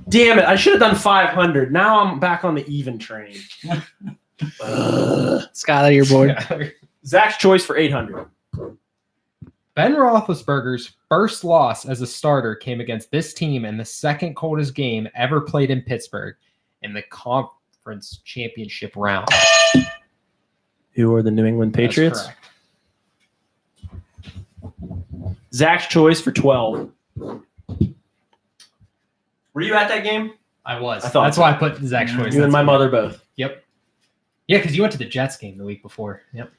Damn it. I should have done 500. Now I'm back on the even train. Skylar, you're bored. Zach's choice for 800. Ben Roethlisberger's first loss as a starter came against this team in the second coldest game ever played in Pittsburgh in the conference championship round. Who are the New England That's Patriots? correct. Zach's choice for 12. Were you at that game? I was. I thought That's so. why I put Zach's choice. You and my That's- mother both. Yep. Yeah, because you went to the Jets game the week before. Yep.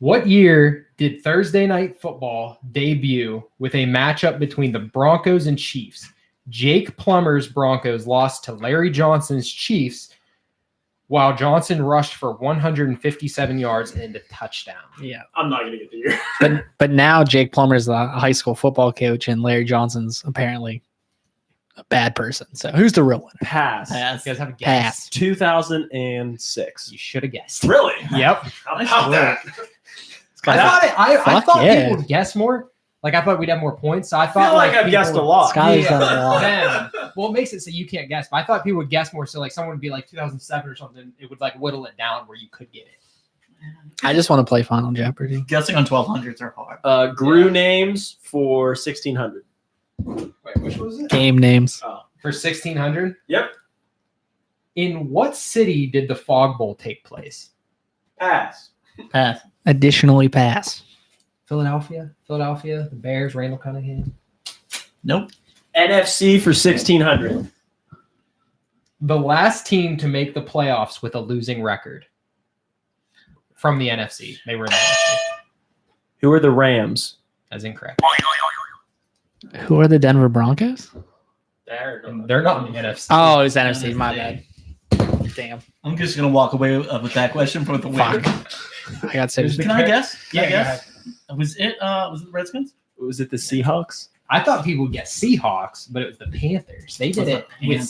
What year did Thursday Night Football debut with a matchup between the Broncos and Chiefs? Jake Plummer's Broncos lost to Larry Johnson's Chiefs, while Johnson rushed for 157 yards and a touchdown. Yeah. I'm not going to get the year. But now Jake Plummer's a high school football coach and Larry Johnson's apparently a bad person. So who's the real one? Pass. You guys have a guess? Pass. 2006. You should have guessed. Really? Yep. How about that? I thought yeah. people would guess more. Like I thought we'd have more points. So I I thought feel like I've people guessed a would- lot. Skylar's Yeah. done a lot. Then, well, it makes it so you can't guess. But I thought people would guess more. So like someone would be like 2007 or something. It would like whittle it down where you could get it. I just want to play Final Jeopardy. Guessing on 1200s are hard. Grew names for 1600. Wait, which was it? Game names. For 1600? Yep. In what city did the Fog Bowl take place? Pass. Pass. Additionally, pass. Philadelphia, the Bears, Randall Cunningham. Nope. NFC for 1600. The last team to make the playoffs with a losing record from the NFC. They were in the NFC. Who are the Rams? That's incorrect. Who are the Denver Broncos? They're not in the NFC. Oh, it's NFC. My bad. Damn. I'm just gonna walk away with that question for the win. I got to. Can I guess? Yeah, Can I guess? Was it the Redskins? Was it the Seahawks? I thought people would guess Seahawks, but it was the Panthers. They did it with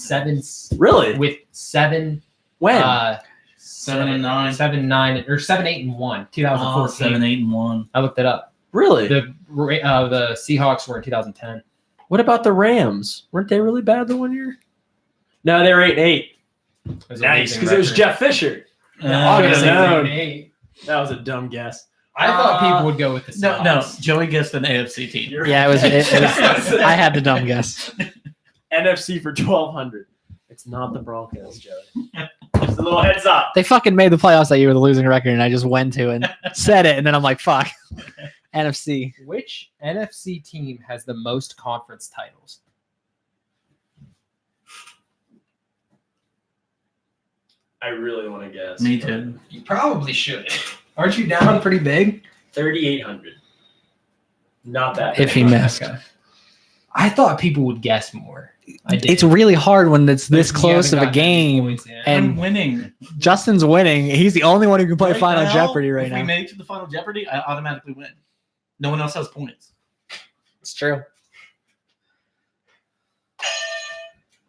Really? seven. When? 7-9. 7-9 or 7-8-1. 2014. 7-8-1. I looked it up. Really? The Seahawks were in 2010. What about the Rams? Weren't they really bad the one year? No, they were 8-8. It was a Nice, losing because it was record. Jeff Fisher. Obviously, Should've known. 8-8. That was a dumb guess. I thought people would go with the Seahawks. No, Joey guessed an AFC team. Yeah, it was. I had the dumb guess. NFC for 1,200. It's not the Broncos, Joey. Just a little heads up. They fucking made the playoffs that year with a losing record, and I just went to and said it, and then I'm like, fuck. NFC. Which NFC team has the most conference titles? I really want to guess. Me too. You probably should. Aren't you down pretty big? 3,800. Not that If he bad. missed. Okay. I thought people would guess more. I did. It's really hard when it's this You close of haven't a gotten any game, points yet. and I'm winning. Justin's winning. He's the only one who can play Right Final now, Jeopardy right if we now. make it to the Final Jeopardy, I automatically win. No one else has points. It's true.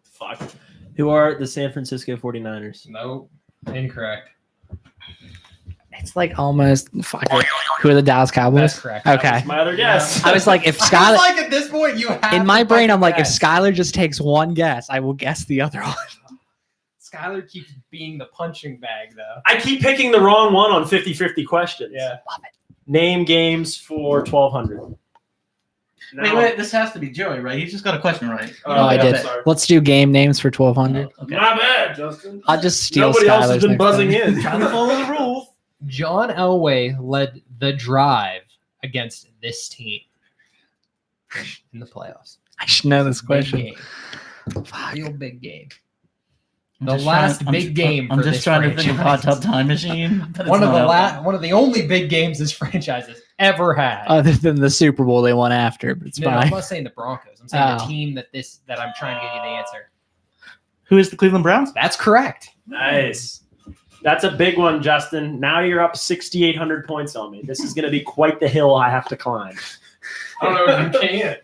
Fuck. Who are the San Francisco 49ers? No, incorrect. It's like almost fuck it. Who are the Dallas Cowboys? That's correct. Okay. That was my other guess. I was like, if I was Skylar, like, at this point, you have in my to brain, I'm fucking like, if guess. Skylar just takes one guess, I will guess the other one. Skylar keeps being the punching bag, though. I keep picking the wrong one on 50-50 questions. Yeah. Name games for 1,200. Wait, this has to be Joey, right? He's just got a question right. Oh, I yeah, did. sorry. Let's do game names for 1,200. Okay. My bad, Justin. I'll just steal Nobody else has Skylar's been next buzzing time. in. Trying to follow the rules. John Elway led the drive against this team in the playoffs. I should know this Big question. game. Fuck. Real big game. I'm The just last trying- big game I'm for just this trying to think of Hot franchise. Tub Time Machine. but it's One of not one of the only big games this franchise has ever had. Other than the Super Bowl they won after, but it's No, I'm fine. not saying the Broncos. I'm saying the Oh. team that I'm trying to get you the answer. Who is the Cleveland Browns? That's correct. Nice. That's a big one, Justin. Now you're up 6,800 points on me. This is going to be quite the hill I have to climb. I don't know if you can.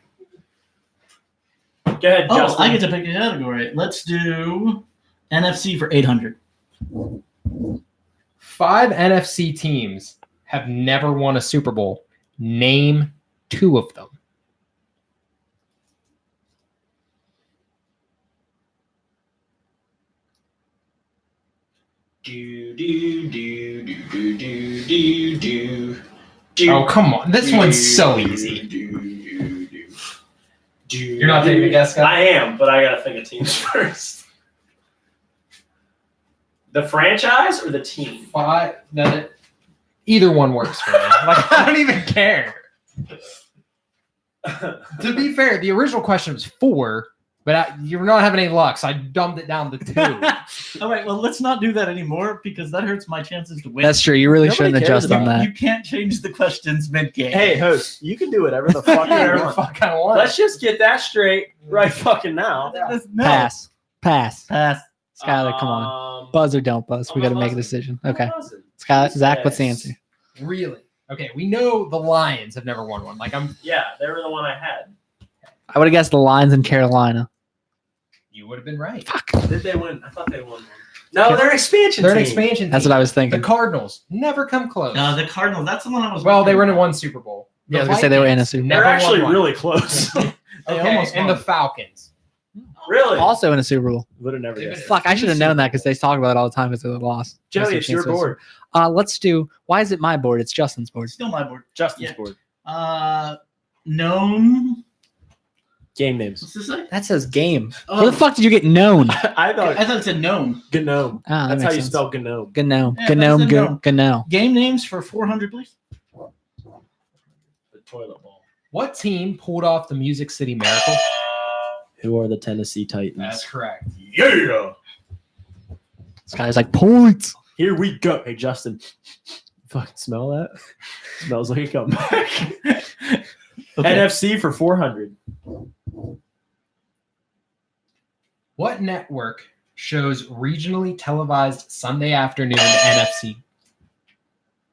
Go ahead, Oh, Justin. I get to pick a category. Let's do NFC for 800. 5 NFC teams have never won a Super Bowl. Name 2 of them. Oh, come on. This one's so easy. You're not taking a guess, guy? I am, but I got to think of teams first. The franchise or the team? 5. Either one works for me. Like, I don't even care. To be fair, the original question was 4, but you're not having any luck, so I dumbed it down to 2. All right, well, let's not do that anymore because that hurts my chances to win. That's true. You really Nobody shouldn't cares adjust on about that. You can't change the questions mid-game. Hey, host, you can do whatever the fuck you Whatever the want. fuck I want. Let's just get that straight right fucking now. No. Pass. Pass. Pass. Skylar, come on. Um, Buzz or don't buzz. We got to I'm make a buzzing. decision. I'm Okay. buzzing. Skylar, Zach, what's the Yes. answer? Really? Okay, we know the Lions have never won one. Like, Yeah, they were the one I had. I would have guessed the Lions in Carolina. you would have been right. Fuck. Did they win? I thought they won one. No, they're an expansion They're an team. expansion That's team. what I was The thinking. Cardinals never come close. The Cardinals, that's the one I was Well, they were in working one Super Bowl. Yeah, I was The gonna say they were in a Vikings Super Bowl. They're never actually won one. really close. They Okay, almost and won. the Falcons. really? Also in a Super Bowl. Would have never They've guessed. been- Fuck, I should have known that because they talk about it all the time because of the loss. Joey, it's your board. Let's do. Why is it my board? It's Justin's board. Still my board. Justin's Yeah. board. Gnome. Game names. What's this say? That says game. Oh. Where the fuck did you get known? I thought I thought it said gnome. Gnome. Ah, that That's how makes you sense. spell Gnome. Gnome. Yeah, Gnome. that's a gnome. Gnome. Game names for 400, please. The toilet bowl. What team pulled off the Music City Miracle? Who are the Tennessee Titans? correct. Yeah. This guy's like points. Here we go. Hey, Justin. Fucking smell that? Smells like a comeback. Okay. NFC for 400. What network shows regionally televised Sunday afternoon NFC?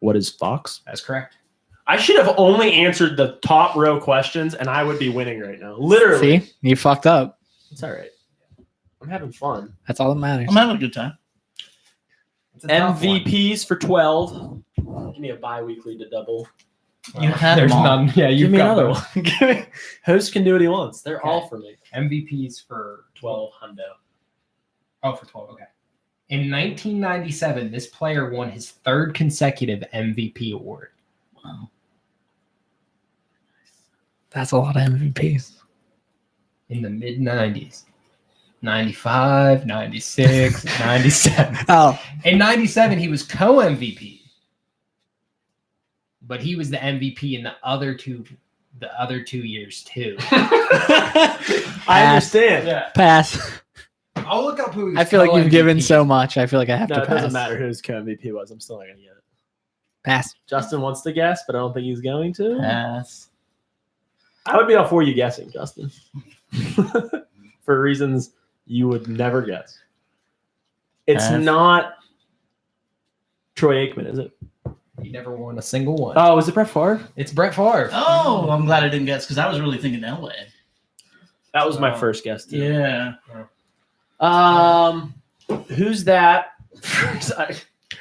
What is Fox? That's correct. I should have only answered the top row questions, and I would be winning right now. Literally. See, you fucked up. It's all right. I'm having fun. That's all that matters. I'm having a good time. It's a tough one. MVPs for 12. Give me a bi-weekly to double. You have There's them all. none. Yeah, Give you've me got another those. one. Give me. Host can do what he wants. They're Okay. all for me. MVPs for 12 hundo. Oh, for 12. Okay. In 1997, this player won his third consecutive MVP award. Wow. That's a lot of MVPs. In the mid 90s. 95, 96, 97. Oh, In 97, he was co-MVP. But he was the MVP in the other two years too. I understand. Yeah. pass. I'll look up who he was I feel like you've given co-MVP. so much. I feel like I have No, to it pass. doesn't matter who his co-MVP was. I'm still not going to get it. Pass. Justin wants to guess, but I don't think he's going to. Pass. I would be all for you guessing, Justin. For reasons you would never guess. It's Pass. not Troy Aikman, is it? He never won a single one. Oh, is it Brett Favre? It's Brett Favre. Oh, I'm glad I didn't guess because I was really thinking Elway. That was my Oh. first guess, too. Yeah. Who's that?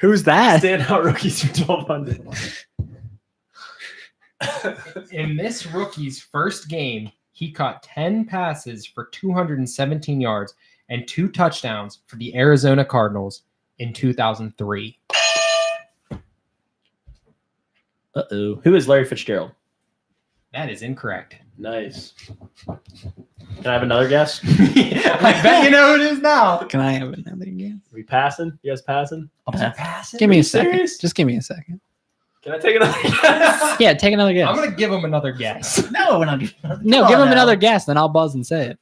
Who's that? Standout rookies for 1200. In this rookie's first game, he caught 10 passes for 217 yards and 2 touchdowns for the Arizona Cardinals in 2003. Uh-oh. Who is Larry Fitzgerald? That is incorrect. Nice. Can I have another guess? I bet you know who it is now. Can I have another guess? Are we passing? You guys passing? I'll pass. Give me Are a you second. serious? Just give me a second. Can I take another guess? Yeah, take another guess. I'm going to give him another guess. No, we're not. No, give him another guess, then I'll buzz and say it.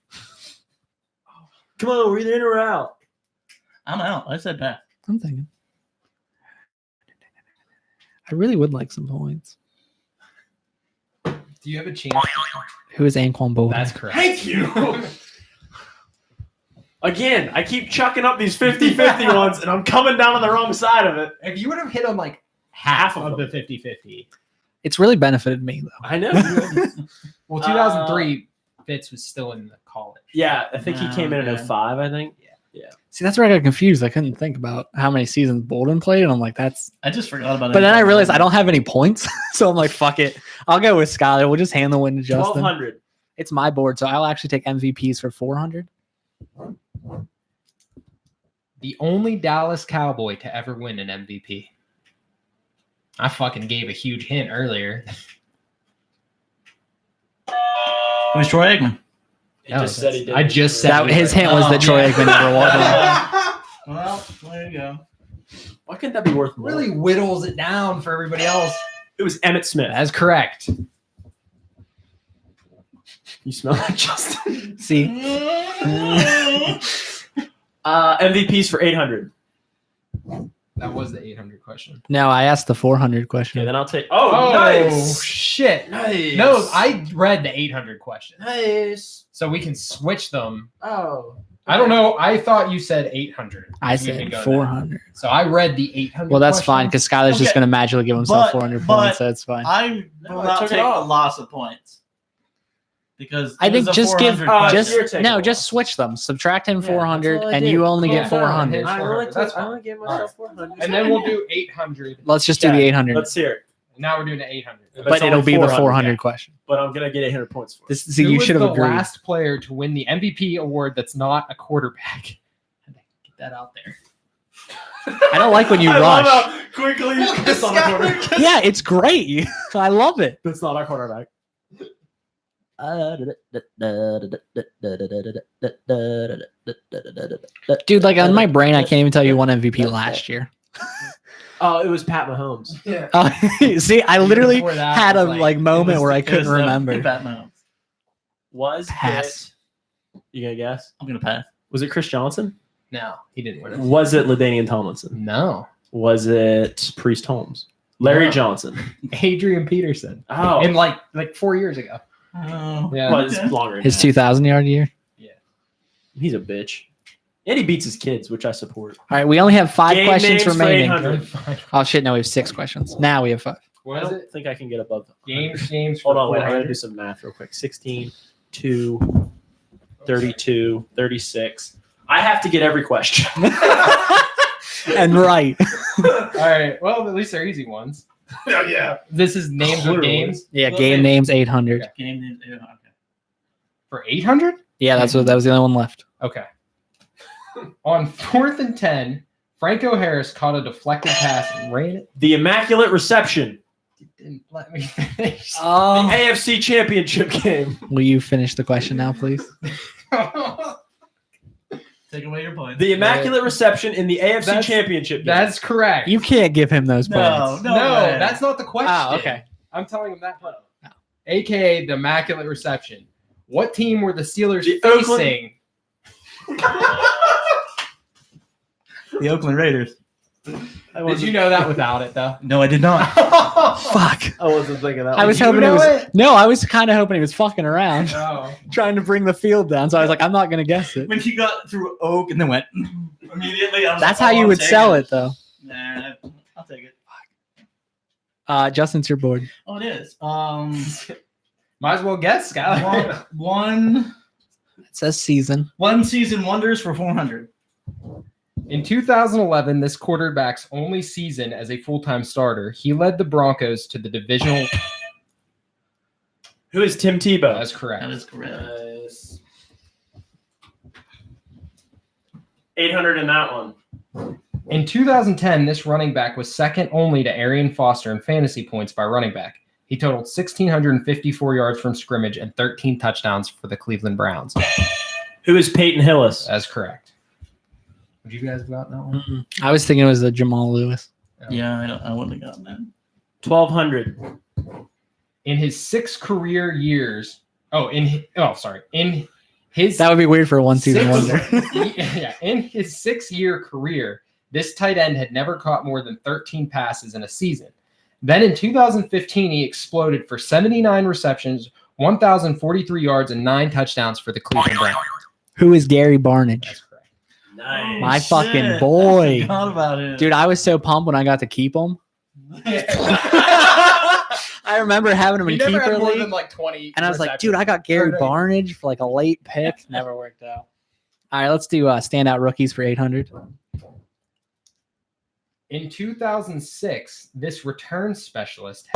Come on, we're either in or out. I'm out. I said pass. I'm thinking. I really would like some points. Do you have a chance? Who is Anquan Bolden? That's correct. Thank you. Again, I keep chucking up these 50-50 ones, and I'm coming down on the wrong side of it. If you would have hit him like Half half of of the them. 50-50. It's really benefited me though. I know. Well, 2003, Fitz was still in the college. Yeah, I think he came in Okay. at 05, I think. See, that's where I got confused. I couldn't think about how many seasons Bolden played, and I'm like, that's. I just forgot about it. But then I realized I don't have any points, so I'm like, fuck it. I'll go with Skyler. We'll just hand the win to Justin. 1200. It's my board, so I'll actually take MVPs for 400. The only Dallas Cowboy to ever win an MVP. I fucking gave a huge hint earlier. It was Troy Aikman. He just said he did. I just said That, his hint was that Troy Aikman never won. Well, there you go. Why couldn't that be worth more? Really whittles it down for everybody else. It was Emmitt Smith. That's correct. You smell that, Justin? See, MVPs for 800. That was the 800 question. no, I asked the 400 question. Okay, then I'll take. Oh, nice. Shit. Nice. No, I read the 800 question. Nice. So we can switch them. Oh. I don't know. I thought you said 800. I We can said go there. 400. So I read the 800 Well, that's fine question. because Skyler's just Okay, going to magically give himself but- 400 but- points, so it's fine. I No, will I not took it take the off. loss of points because I it think was a just give 400 question. just you're taking no, a just loss. switch them. Subtract him Yeah, 400, that's all I and did. you only Calm get down, 400. hit. I only, That's I only fine. gave All myself 400. And then we'll do 800. Let's just do Yeah, the 800, Let's hear it. Now we're doing the 800. But but it's it'll only be the 400, 400 yeah. question. But I'm going to get 800 points for it. This, see, Who you was should have the agreed. last player to win the MVP award that's not a quarterback? Get that out there. I don't like when you I love rush. how quickly you piss on the quarterback. Yeah, it's great. I love it. That's not our quarterback. Dude, like on my brain, I can't even tell you one MVP last year. Oh, it was Pat Mahomes. Yeah. See, I literally Before that had a was like moment It was- where I it couldn't was, remember. Pat Mahomes. Was Pass. it? You gonna guess? I'm gonna pass. Was it Chris Johnson? No, he didn't win it. Was it LaDainian Tomlinson? No. Was it Priest Holmes? Larry No. Johnson? Adrian Peterson. Oh, In like 4 years ago. Oh, Yeah. well, it's Okay. longer. than His that. 2,000 yard year. He's a bitch. And he beats his kids, which I support. All right, we only have 5 Game questions names for remaining. 800. Oh shit! No, we have 6 questions. Now we have 5. I What is don't it? think I can get above them. Games. Hold for on, wait. I gotta 400? do some math real quick. 16, 2, 32, 36. I have to get every question. And right. All right. Well, at least they're easy ones. Oh, yeah. This is names of Literally. games Yeah, game names 800. Game name. Okay. for 800. Yeah, that was the only one left. Okay. On 4th and 10, Franco Harris caught a deflected pass and ran it. The Immaculate Reception. Didn't let me finish. The AFC Championship game. Will you finish the question now, please? Take away your point. The Immaculate Reception in the AFC That's- Championship game. That's correct. You can't give him those no, points. no, no, way. that's not the question. Oh, okay. I'm telling him that part. AKA the Immaculate Reception. What team were the Steelers The facing? the Oakland Raiders. Did you know that without it though? No, I did not. Fuck. I wasn't thinking that. I was you hoping it know was. it? No, I was kind of hoping he was fucking around, Oh. trying to bring the field down. So I was like, I'm not gonna guess it. When he got through Oak and then went immediately, I was That's like, how you I'm would taking sell it, though. Nah, I'll take it. Justin, it's your board. Oh, it is. Might as well guess, Skylar. one It says season. season wonders for 400. In 2011, this quarterback's only season as a full-time starter, he led the Broncos to the divisional. Who is Tim Tebow? That's correct. That is correct. 800 in that one. In 2010, this running back was second only to Arian Foster in fantasy points by running back. He totaled 1,654 yards from scrimmage and 13 touchdowns for the Cleveland Browns. Who is Peyton Hillis? That's correct. Would you guys have gotten that one? Mm-mm. I was thinking it was the Jamal Lewis. Yeah, I wouldn't have gotten that. 1,200. In his 6 career years, in his That would be weird for a one-season wonder. in his 6-year career, this tight end had never caught more than 13 passes in a season. Then in 2015, he exploded for 79 receptions, 1,043 yards, and 9 touchdowns for the Cleveland Browns. Who is Gary Barnage? That's correct. Nice. My Shit. fucking boy. I forgot about it. Dude, I was so pumped when I got to keep him. I remember having him He in never keeper had more league, than like 20. and I was like, dude, I got Gary Barnage for like a late pick. Never worked out. All right, let's do standout rookies for 800. In 2006, this return specialist.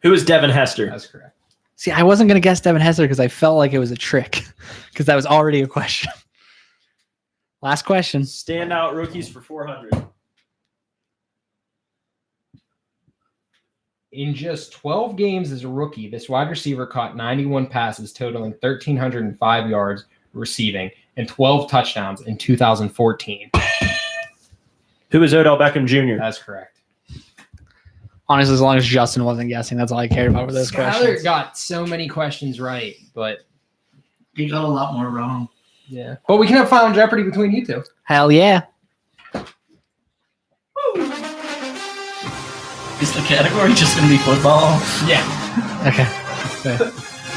Who is Devin Hester? That's correct. See, I wasn't going to guess Devin Hester because I felt like it was a trick because that was already a question. Last question. Standout rookies for 400. In just 12 games as a rookie, this wide receiver caught 91 passes, totaling 1,305 yards receiving and 12 touchdowns in 2014. Who is Odell Beckham Jr.? That's correct. Honestly, as long as Justin wasn't guessing, that's all I cared about with those Skyler questions. got so many questions right, but You got a lot more wrong. yeah. But we can have Final Jeopardy between you two. Hell yeah. Is the category just going to be football? Yeah. Okay.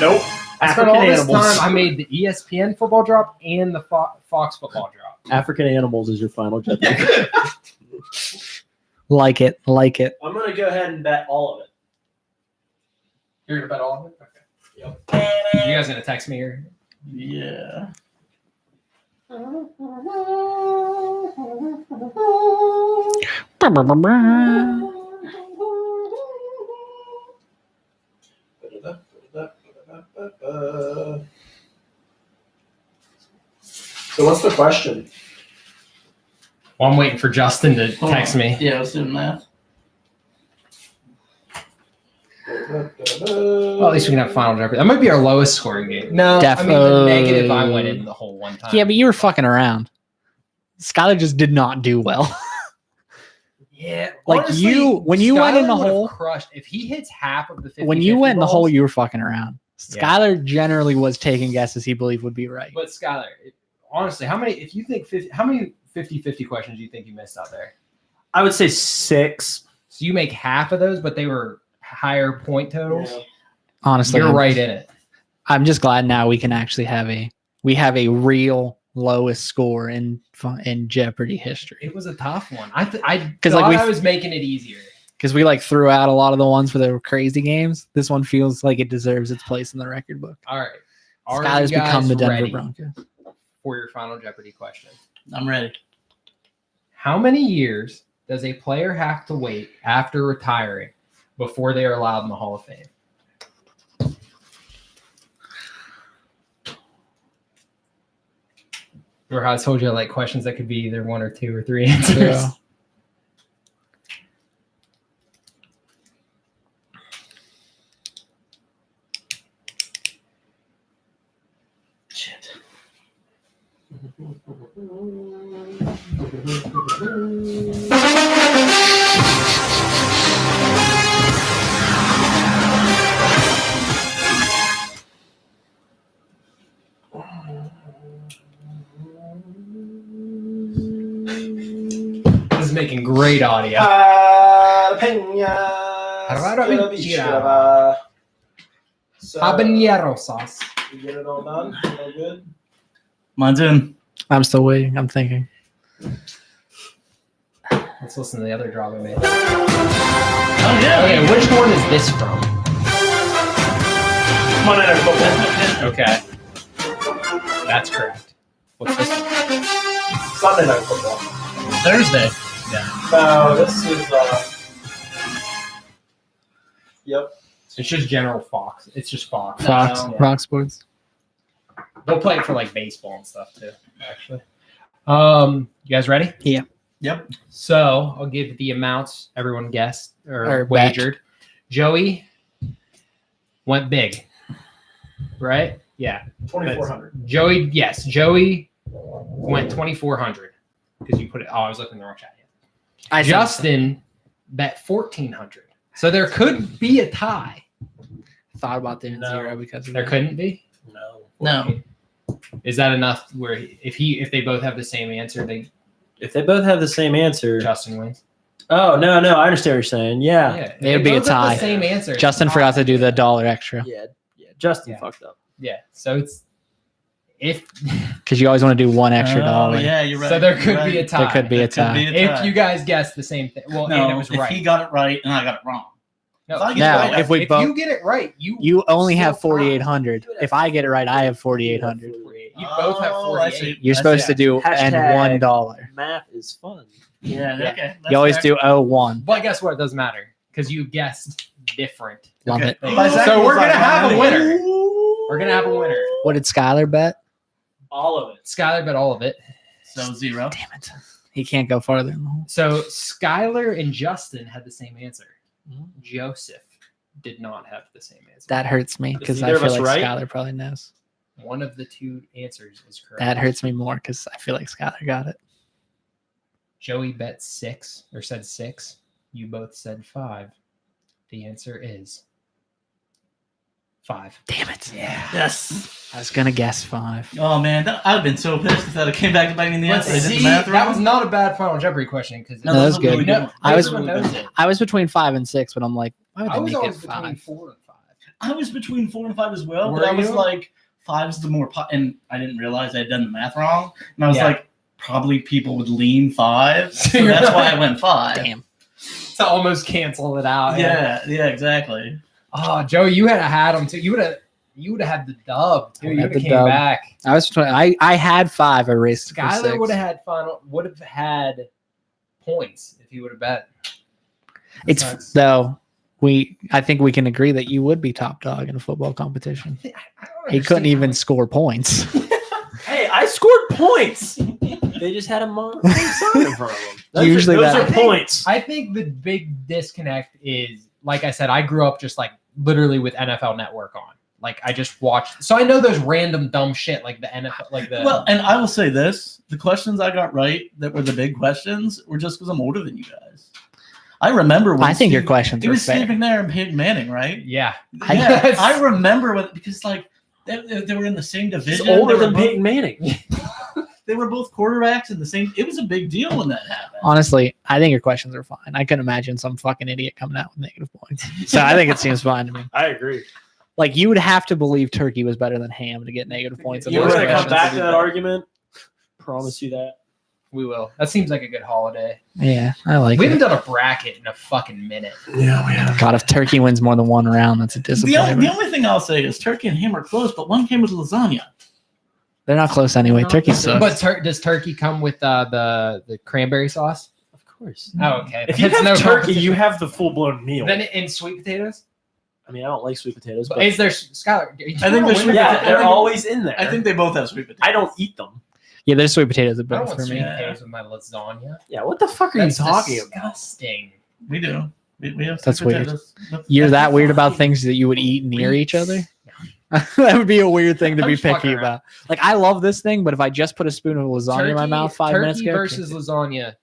Nope. I spent African all this animals. time. I made the ESPN football drop and the Fox football drop. African animals is your final judgment. Like it. Like it. I'm gonna go ahead and bet all of it. You're gonna bet all of it? Okay. Yep. You guys gonna text me here? Yeah. So what's the question? Well, I'm waiting for Justin to text me. Yeah, I was doing math. Well, at least we can have Final Jeopardy. That might be our lowest scoring game. No, I mean the negative I went in the whole one time. Yeah, but you were fucking around. Skylar just did not do well. Yeah, Like, honestly, when you went in the Skylar would've hole- crushed. If he hits half of the 50, When you went in the hole, balls, you were fucking around. Yeah. Skylar generally was taking guesses he believed would be right. But Skylar, honestly, how many 50-50 questions do you think you missed out there? I would say 6. So you make half of those, but they were higher point totals. Honestly, You're right in it. I'm just glad now we can actually have a real lowest score in Jeopardy history. It was a tough one. I thought like I was making it easier. Because we like threw out a lot of the ones for the crazy games. This one feels like it deserves its place in the record book. All right. Are Skyler's you guys become the Denver ready Broncos. for your final Jeopardy question? I'm ready. How many years does a player have to wait after retiring before they are allowed in the Hall of Fame? Or how I told you, like questions that could be either 1 or 2 or 3 answers. Yeah. Shit. This is making great audio. Habanero sauce. You get it all done? All good? Mine's in. I'm still waiting. I'm thinking. Let's listen to the other drop I made. Oh yeah. Okay, which one is this from? Monday Night Football. Okay. That's correct. What's this one? Sunday Night Football. Thursday. No, this is Yep. It's just General Fox. It's just Fox. Fox, No. Fox Sports. They'll play it for like baseball and stuff too, actually. You guys ready? Yep. So I'll give the amounts everyone guessed or Or bet. wagered. Joey went big, right? Yeah. 2,400. Joey, yes. Joey went 2,400 because you put it. Oh, I was looking in the wrong chat. I Justin bet 1,400. So there could be a tie. thought about doing No. 0 because of There that. couldn't be. No. No. Is that enough? Where if they both have the same answer, If they both have the same answer. Justin wins. Oh, no. I understand what you're saying. Yeah. If It would they be a both have tie. The same answer. it's Justin a tie. forgot to do the $1 extra Yeah. Justin Yeah. fucked up. Yeah. So it's if because you always want to do one extra Oh dollar. yeah, you're right. so there You're could right. be a tie. There could be a There could tie. be a If tie. you guys guessed the same thing. Well, No, and it was if right. he got it right and I got it wrong. No, if I get No, it right, if we if both, you get it right, you only have still tie. 4,800. If I get it right, I have 4,800. You both have Oh, I 48. see. You're supposed to do and Hashtag $1. Math is fun. Yeah. Yeah. Okay. You always fair. do 0-1. But guess what? It doesn't matter because you guessed different. Love Okay. it. By Zach So was we're gonna like, have a "Wow." winner. We're gonna have a winner. What did Skyler bet? All of it. Skylar bet all of it. So 0. Damn it. He can't go farther in the hole. So Skylar and Justin had the same answer. Joseph did not have the same answer. That hurts me because I either of feel us like right? Skyler probably knows. One of the two answers is correct. That hurts me more because I feel like Skyler got it. Joey bet 6 or said 6. You both said 5. The answer is 5. Damn it. Yeah. Yes. I was going to guess 5. Oh man, I've been so pissed if that came back to bite me in the But ass. I did see, the math that wrong. was not a bad Final Jeopardy question because No, that was good. I was- everyone knows it. I was between 5 and 6, but I'm like, why would I they was make it always between 5? 4 and 5. I was between 4 and 5 as well, Were but I was you? like, 5's the more, and I didn't realize I had done the math wrong, and I was Yeah. like, probably people would lean 5, so You're that's why right. I went 5. Damn. To almost cancel it out. Yeah, exactly. Oh, Joey, you had them too. You would have had the dub too. I You had would the have came dub. back. I was between, I had 5. I raced for 6. Skylar would have had points if he would have bet. It's Sucks. though I think we can agree that you would be top dog in a football competition. I don't He couldn't understand even how- score points. Hey, I scored points. They just had a sign in front of them. Usually those that- are points. I think the big disconnect is, like I said, I grew up just like literally with NFL Network on. Like I just watched, so I know those random dumb shit like the NFL, like the. Well, and I will say this: the questions I got right that were the big questions were just because I'm older than you guys. I remember when I think your Steve- questions It were was Steve fair. McNair and Peyton Manning, right? yeah, Yeah, I remember when, because like they were in the same He's division. older They were than both- Peyton Manning. They were both quarterbacks in the same. It was a big deal when that happened. Honestly, I think your questions are fine. I couldn't imagine some fucking idiot coming out with negative points. So I think it seems fine to me. I agree. Like you would have to believe turkey was better than ham to get negative points. in You're those going to come questions. back to that argument? Promise you that. We will. That seems like a good holiday. Yeah, I like We it. haven't done a bracket in a fucking minute. Yeah, we have. God, if Turkey wins more than one round, that's a The disappointment. only thing I'll say is Turkey and ham are close, but one came with lasagna. They're not close anyway. Turkey sucks. But does turkey come with the cranberry sauce? Of course. Oh, okay. If you It's have no turkey, competition. you have the full blown meal. Then in sweet potatoes. I mean, I don't like sweet potatoes, But but is there Skylar? I think there's sweet yeah, potatoes. they're always in there. I think they both have sweet potatoes. I don't eat them. Yeah, there's sweet potatoes at I don't both want for sweet me. potatoes with my lasagna. Yeah, what the fuck are That's you talking about? disgusting. We do. We have That's sweet weird. potatoes. You're that weird about things that you would eat near each other? That would be a weird thing to I'm be just fucking picky around. about. Like, I love this thing, but if I just put a spoon of lasagna in my mouth 5 minutes Turkey ago, versus lasagna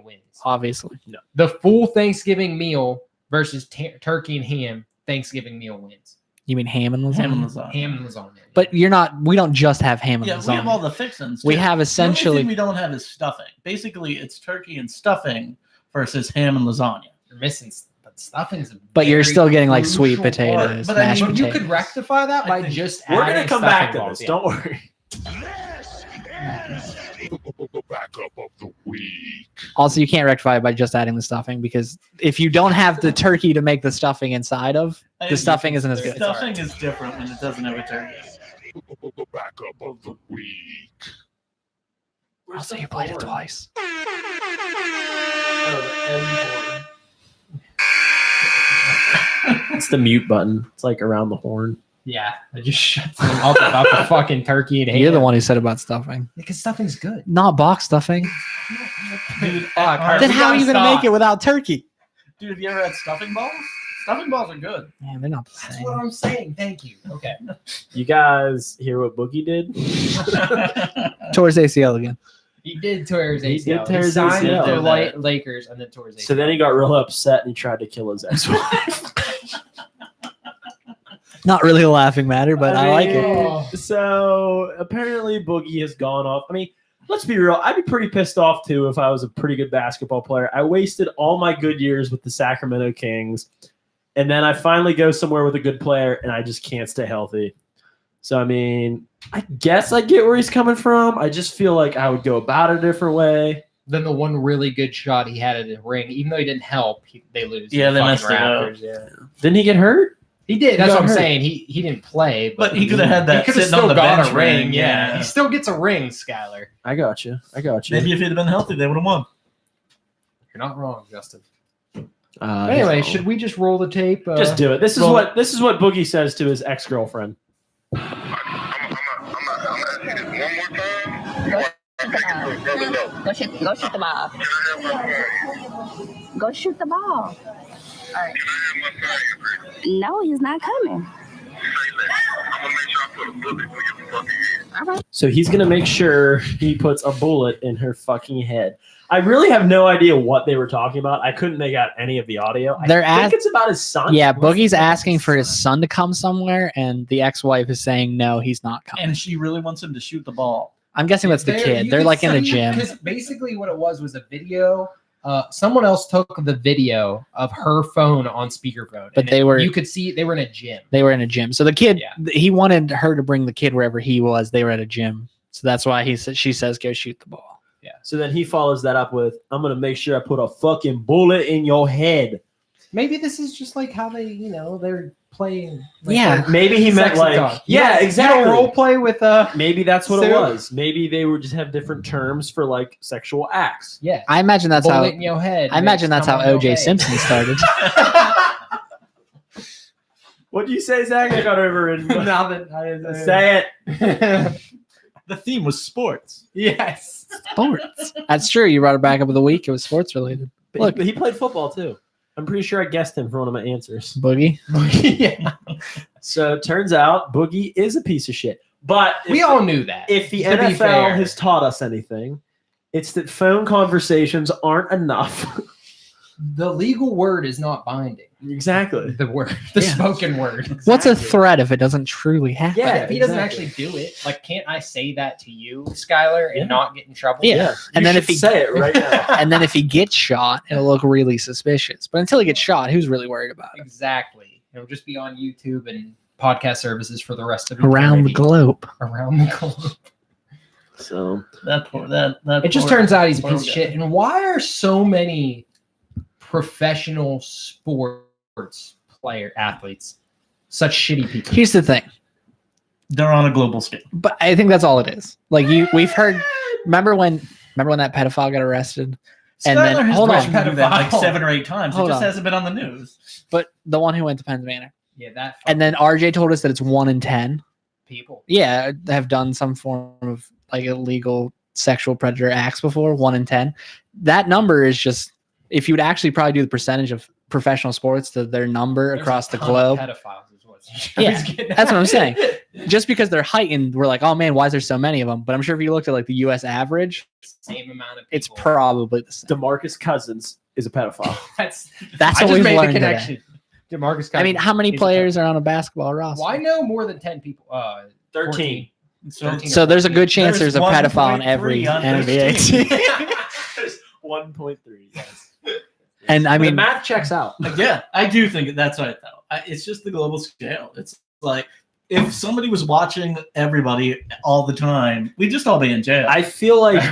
wins. obviously. The full Thanksgiving meal versus turkey and ham Thanksgiving meal wins. You mean ham and lasagna? ham and lasagna. Ham and lasagna. But we don't just have ham and Yeah, lasagna. we have all the fixins. We too. have The only essentially, thing we don't have is stuffing. Basically, it's turkey and stuffing versus ham and lasagna. You're missing, but stuffing's. a but you're very still getting like sweet crucial part. potatoes, But I mashed mean, But you potatoes. could rectify that I by think- just We're gonna adding come back stuffing to balls, this. yeah. Don't worry. Backup of the week. Also, you can't rectify it by just adding the stuffing because if you don't have the turkey to make the stuffing inside of, the stuffing isn't as good. Stuffing is different when it doesn't have a turkey. Backup of the week. Also, you played it twice. It's the mute button. It's like around the horn. Yeah, I just shut them up about the fucking turkey and ham. You're the one who said about stuffing, Because stuffing's good. not box stuffing. Dude, Fuck, alright, Then we how are gotta you gonna stop. make it without turkey? dude, have you ever had stuffing balls? Stuffing balls are good. Man, they're not the That's same. what I'm saying. Thank you. Okay. You guys hear what Boogie did? Towards ACL again. He did tear his He ACL. did tear his signed ACL. with the That. Lakers and then tore his ACL. So then he got real upset and he tried to kill his ex-wife. Not really a laughing matter, but I like it. Oh. So apparently Boogie has gone off. I mean, let's be real. I'd be pretty pissed off too if I was a pretty good basketball player. I wasted all my good years with the Sacramento Kings, and then I finally go somewhere with a good player, and I just can't stay healthy. So I mean, I guess I get where he's coming from. I just feel like I would go about it a different way. Then the one really good shot he had at the ring, even though he didn't help, they lose. Yeah, The they fucking messed it up. Raptors, yeah. Didn't he get hurt? He did. He That's got what I'm hurt. saying. He didn't play, But he could have had that He could have sitting on still the got bench a ring. ring, Yeah. yeah. He still gets a ring, Skylar. I got you. Maybe if he'd have been healthy, they would have won. You're not wrong, Justin. yeah. Anyway, should we just roll the tape? Just do it. This is well- what Boogie says to his ex-girlfriend. I'm gonna ask you this one more time. Go shoot the ball. Can I have my fire? Go shoot the ball. Can I have my fire, Chris? No, he's not coming. Say that. I'm gonna make sure I put a bullet through your fucking head. All right. So he's gonna make sure he puts a bullet in her fucking head. I really have no idea what they were talking about. I couldn't make out any of the audio. I They're think ask- it's about his son. Yeah, Boogie's asking for his son to come somewhere, and the ex-wife is saying no, he's not coming. And she really wants him to shoot the ball. I'm guessing that's the kid. They're like in a gym. Because basically what it was a video. Someone else took the video of her phone on speakerphone. But and they were- You could see they were in a gym. They were in a gym. So the kid, Yeah. he wanted her to bring the kid wherever he was. They were at a gym. So that's why she says, go shoot the ball. So then he follows that up with, "I'm gonna make sure I put a fucking bullet in your head." Maybe this is just like how they, they're playing. Like, Yeah. they're Maybe he meant sexy like, talk. yeah, exactly. You don't role play with Maybe that's what it So- was. Maybe they would just have different terms for like sexual acts. yeah. I imagine that's bullet how in your head. I imagine that's how OJ Simpson started. What'd you say, Zach? I got over and Now that I say it. The theme was sports. Yes. Sports. That's true. You brought it back up of the week. It was sports related. Look, he played football too. I'm pretty sure I guessed him for one of my answers. Boogie. Yeah. So it turns out Boogie is a piece of shit. But We all knew that. if the To be NFL fair. has taught us anything, it's that phone conversations aren't enough. The legal word is not binding. Exactly. The word, the Yeah. spoken word. What's a Exactly. threat if it doesn't truly happen? Yeah. But if he doesn't exactly. actually do it, like, can't I say that to you, Skylar, and Yeah. not get in trouble? Yeah. And You then should if he- say it right now. And then if he gets shot, it'll look really suspicious. But until he gets shot, who's really worried about it? Exactly. It'll just be on YouTube and podcast services for the rest of Around the eternity. globe. Around the globe. So That It just poor- turns out he's a poor piece of guy. shit. And why are so many professional sports athletes such shitty people? Here's the thing, They're on a global scale. but I think that's all it is. Like we've heard. Remember when that pedophile got arrested? And then- Skylar has hold on. threatened to do that like Pedophile. 7 or 8 times. Hold it just on. hasn't been on the news. But the one who went to Penn Manor. Yeah, that And then RJ told us that it's 1 in 10. people. Yeah, have done some form of like illegal sexual predator acts before. 1 in 10. That number is just, if you would actually probably do the percentage of professional sports to their number There's across a the ton globe. of pedophiles is what Yeah, he's getting that's what I'm at. saying. Just because they're heightened, we're like, oh man, why is there so many of them? But I'm sure if you looked at like the U.S. average, Same amount of people. it's probably the same. DeMarcus Cousins is a pedophile. That's That's I what just we've made the learned today. connection. DeMarcus Cousins. I mean, how many is a players are on a basketball roster? Why no more than 10 people? 13. So 13. So there's a good chance there's a There's pedophile in 1.3 every on NBA 13. team. There's 1.3. Yes. And I The mean, math checks out. Yeah, I do think that's right, though. It's just the global scale. It's like if somebody was watching everybody all the time, we'd just all be in jail. I feel like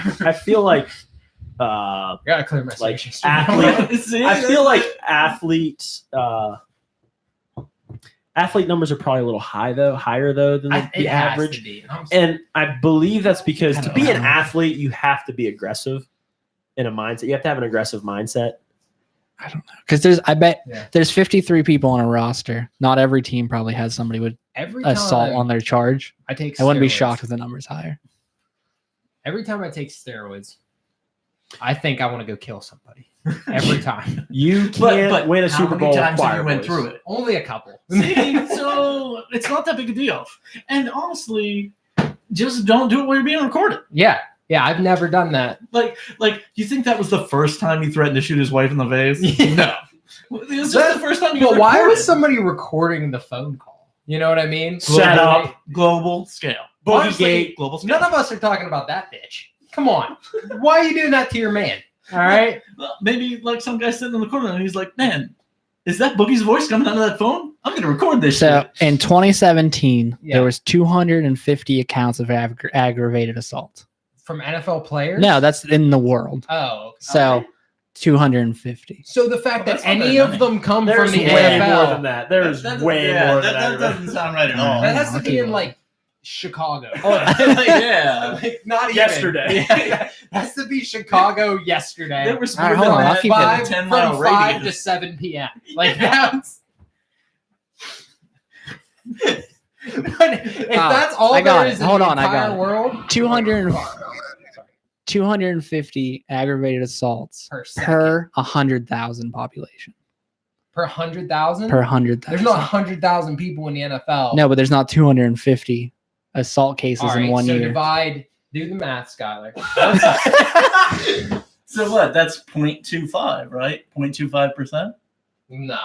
I gotta clear my like station. athlete. See, I feel like athletes. Athlete numbers are probably a little higher though than the average. And I believe that's because to be an athlete, you have to be aggressive in a mindset. You have to have an aggressive mindset. I don't know, because I bet Yeah. there's 53 people on a roster. Not every team probably has somebody with every assault time on their charge. I take I wouldn't be steroids- shocked if the number's higher. Every time I take steroids, I think I want to go kill somebody. Every time. You can't but win a how Super many Bowl with times have choir you went boys. through it? Only a couple. See, so it's not that big a deal. And honestly, just don't do it while you're being recorded. Yeah. Yeah, I've never done that. Like, you think that was the first time he threatened to shoot his wife in the face? No. It was just the first time you But why recorded. was somebody recording the phone call? You know what I mean? Shut up. Global scale. Boogie Honestly, Gate. global scale. None of us are talking about that bitch. Come on. Why are you doing that to your man? All right. Well, maybe like some guy sitting in the corner and he's like, man, is that Boogie's voice coming out of that phone? I'm going to record this So shit. in 2017, Yeah. there was 250 accounts of aggravated assault. From NFL players? No, that's in the world. Oh. Okay. So 250. So the fact Oh, that that's not any very of many. them come There's from the way NFL. more than that. There's way more than that that. doesn't sound right at all. That has to I'll be keep in going. like Chicago. Yeah. Like, not even. Yesterday. Yeah. Has to be Chicago yesterday. There was All right, more hold than on, I'll that. keep it. Five, 10 from mile 5 to radius. 7 p.m. Like that's. But if that's all I got there it. is in Hold the on, I entire got it. world, 250 aggravated assaults per second, per 100,000 population. per 100,000. Per 100,000. There's not 100,000 people in the NFL. No, but there's not 250 assault cases All right, in one so year. do the math, Skylar. So what? That's 0.25, right? 0.25%? No.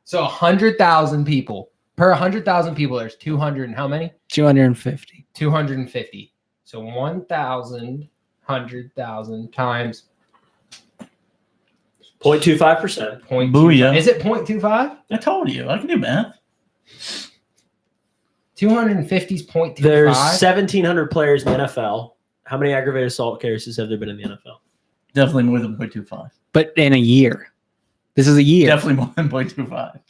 So 100,000 people. Per 100,000 people, there's 200 and how many? 250. 250. So 1,000, 100,000 times 0.25%. 0.25. Booyah. Is it 0.25? I told you. I can do math. 250 is 0.25. There's 1,700 players in the NFL. How many aggravated assault cases have there been in the NFL? Definitely more than 0.25. But in a year. This is a year. Definitely more than 0.25.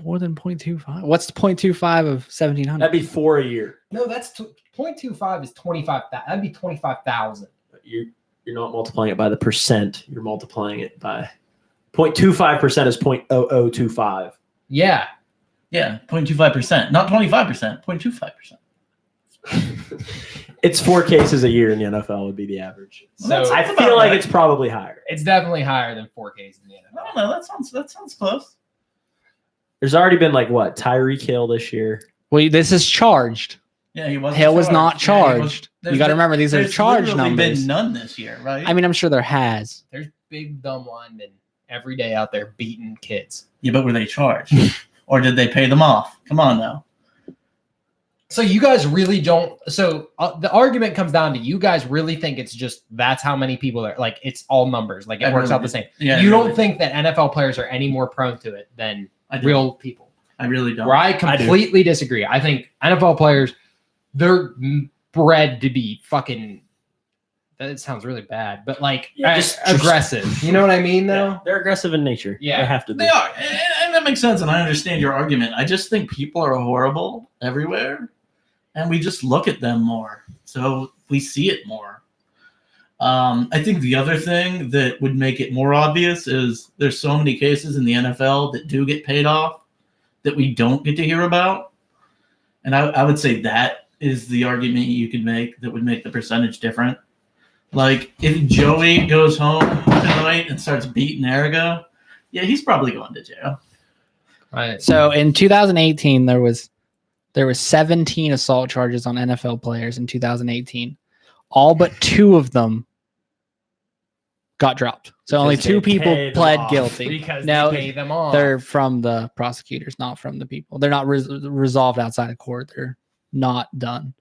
More than 0.25. What's 0.25 of 1,700? That'd be 4 a year. No, that's 0.25 is 25. That'd be 25,000. You're not multiplying it by the percent. You're multiplying it by 0.25% is 0.0025. Yeah. Yeah, 0.25%. Not 25%, 0.25%. It's 4 cases a year in the NFL would be the average. So I That's feel about like right. it's probably higher. it's definitely higher than 4Ks in the I NFL. don't know. That sounds close. There's already been like what? Tyreek Hill this year. Well, this is charged. Yeah, he wasn't. Hill was not Yeah, he was- charged. there's You got to been- remember, these are there's charged literally numbers. been none this year, right? I mean, I'm sure there has. There's big dumb linemen every day out there beating kids. yeah, but were they charged, or did they pay them off? Come on now. So you guys really don't. So the argument comes down to you guys really think it's just that's how many people are like it's all numbers. Like it I works really out the do. same. Yeah, You I don't really- think that NFL players are any more prone to it than I do. real people. I really don't. Where I completely disagree. I think NFL players they're bred to be fucking. That sounds really bad, but like just aggressive. You know what I mean, though? Yeah, they're aggressive in nature. Yeah. They have to be. They are, and that makes sense, and I understand your argument. I just think people are horrible everywhere, and we just look at them more, so we see it more. I think the other thing that would make it more obvious is there's so many cases in the NFL that do get paid off that we don't get to hear about, and I would say that is the argument you could make that would make the percentage different. Like, if Joey goes home tonight and starts beating Eriga, yeah, he's probably going to jail. Right. So in 2018, there was 17 assault charges on NFL players in 2018. All but 2 of them got dropped. So only Because 2 they people paid them pled off. guilty. Because No, they pay them off. they're from the prosecutors, not from the people. They're not resolved outside of court. They're not done.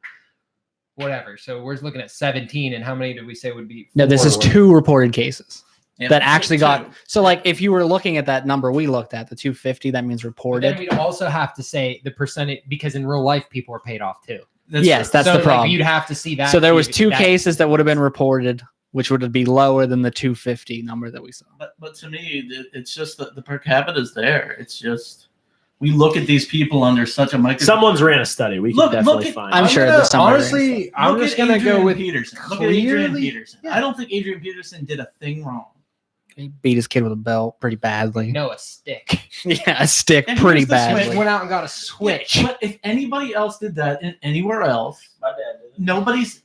Whatever. So we're looking at 17, and how many did we say would be? No, this is 4? 2 reported cases Yeah, that actually got. two. So, like, if you were looking at that number we looked at, the 250, that means But reported. then we'd also have to say the percentage, because in real life people are paid off too. Yes, true. that's So, the like, problem. you'd have to see that. So there was 2 that- cases that would have been reported, which would be lower than the 250 number that we saw. But to me, it's just that the per capita is there. It's just we look at these people under such a microscope. Someone's ran a study. We can Look definitely at- find. I'm it. sure gonna- there's somebody. honestly, I'm Look just at gonna Adrian go with Peterson. Look at Adrian clearly- Peterson. yeah. I don't think Adrian Peterson did a thing wrong. He beat his kid with a belt pretty badly. no, a stick. Yeah, a stick And pretty here's the badly. switch. Went out and got a switch. Yeah, but if anybody else did that in anywhere else, My dad did it. nobody's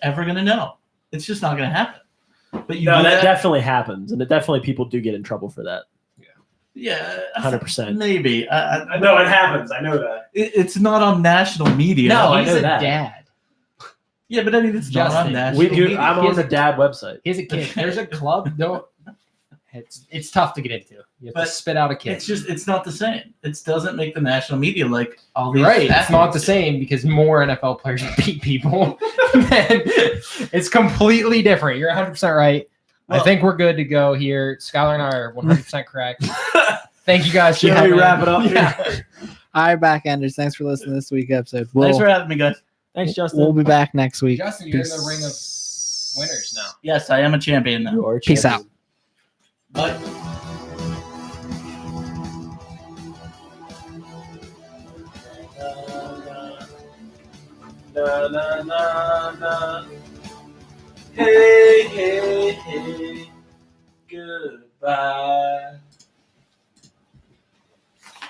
ever gonna know. It's just not gonna happen. But you No, do that definitely happens, and it definitely people do get in trouble for that. yeah, 100%. maybe. I know it happens. I know that. It's not on national media. No, I he's know a that. dad. Yeah, but I mean, it's not Justin, on national We do. media. I'm on the dad website. He's a kid. There's a club. Don't. It's tough to get into. You have But to spit out a kid. It's not the same. It doesn't make the national media like all these. You're right. It's not the athletes. same because more NFL players beat people. Then it's completely different. You're 100% right. I Well- think we're good to go here. Skylar and I are 100% correct. Thank you guys. for Shall we having- wrap it up? Yeah. All right, backenders. Thanks for listening to this week's episode. Thanks for having me, guys. Thanks, Justin. We'll be back next week. Justin, you're in the Peace. ring of winners now. Yes, I am a champion now. You are a Peace champion. But Na, na, na, na. Hey, hey, hey. Goodbye.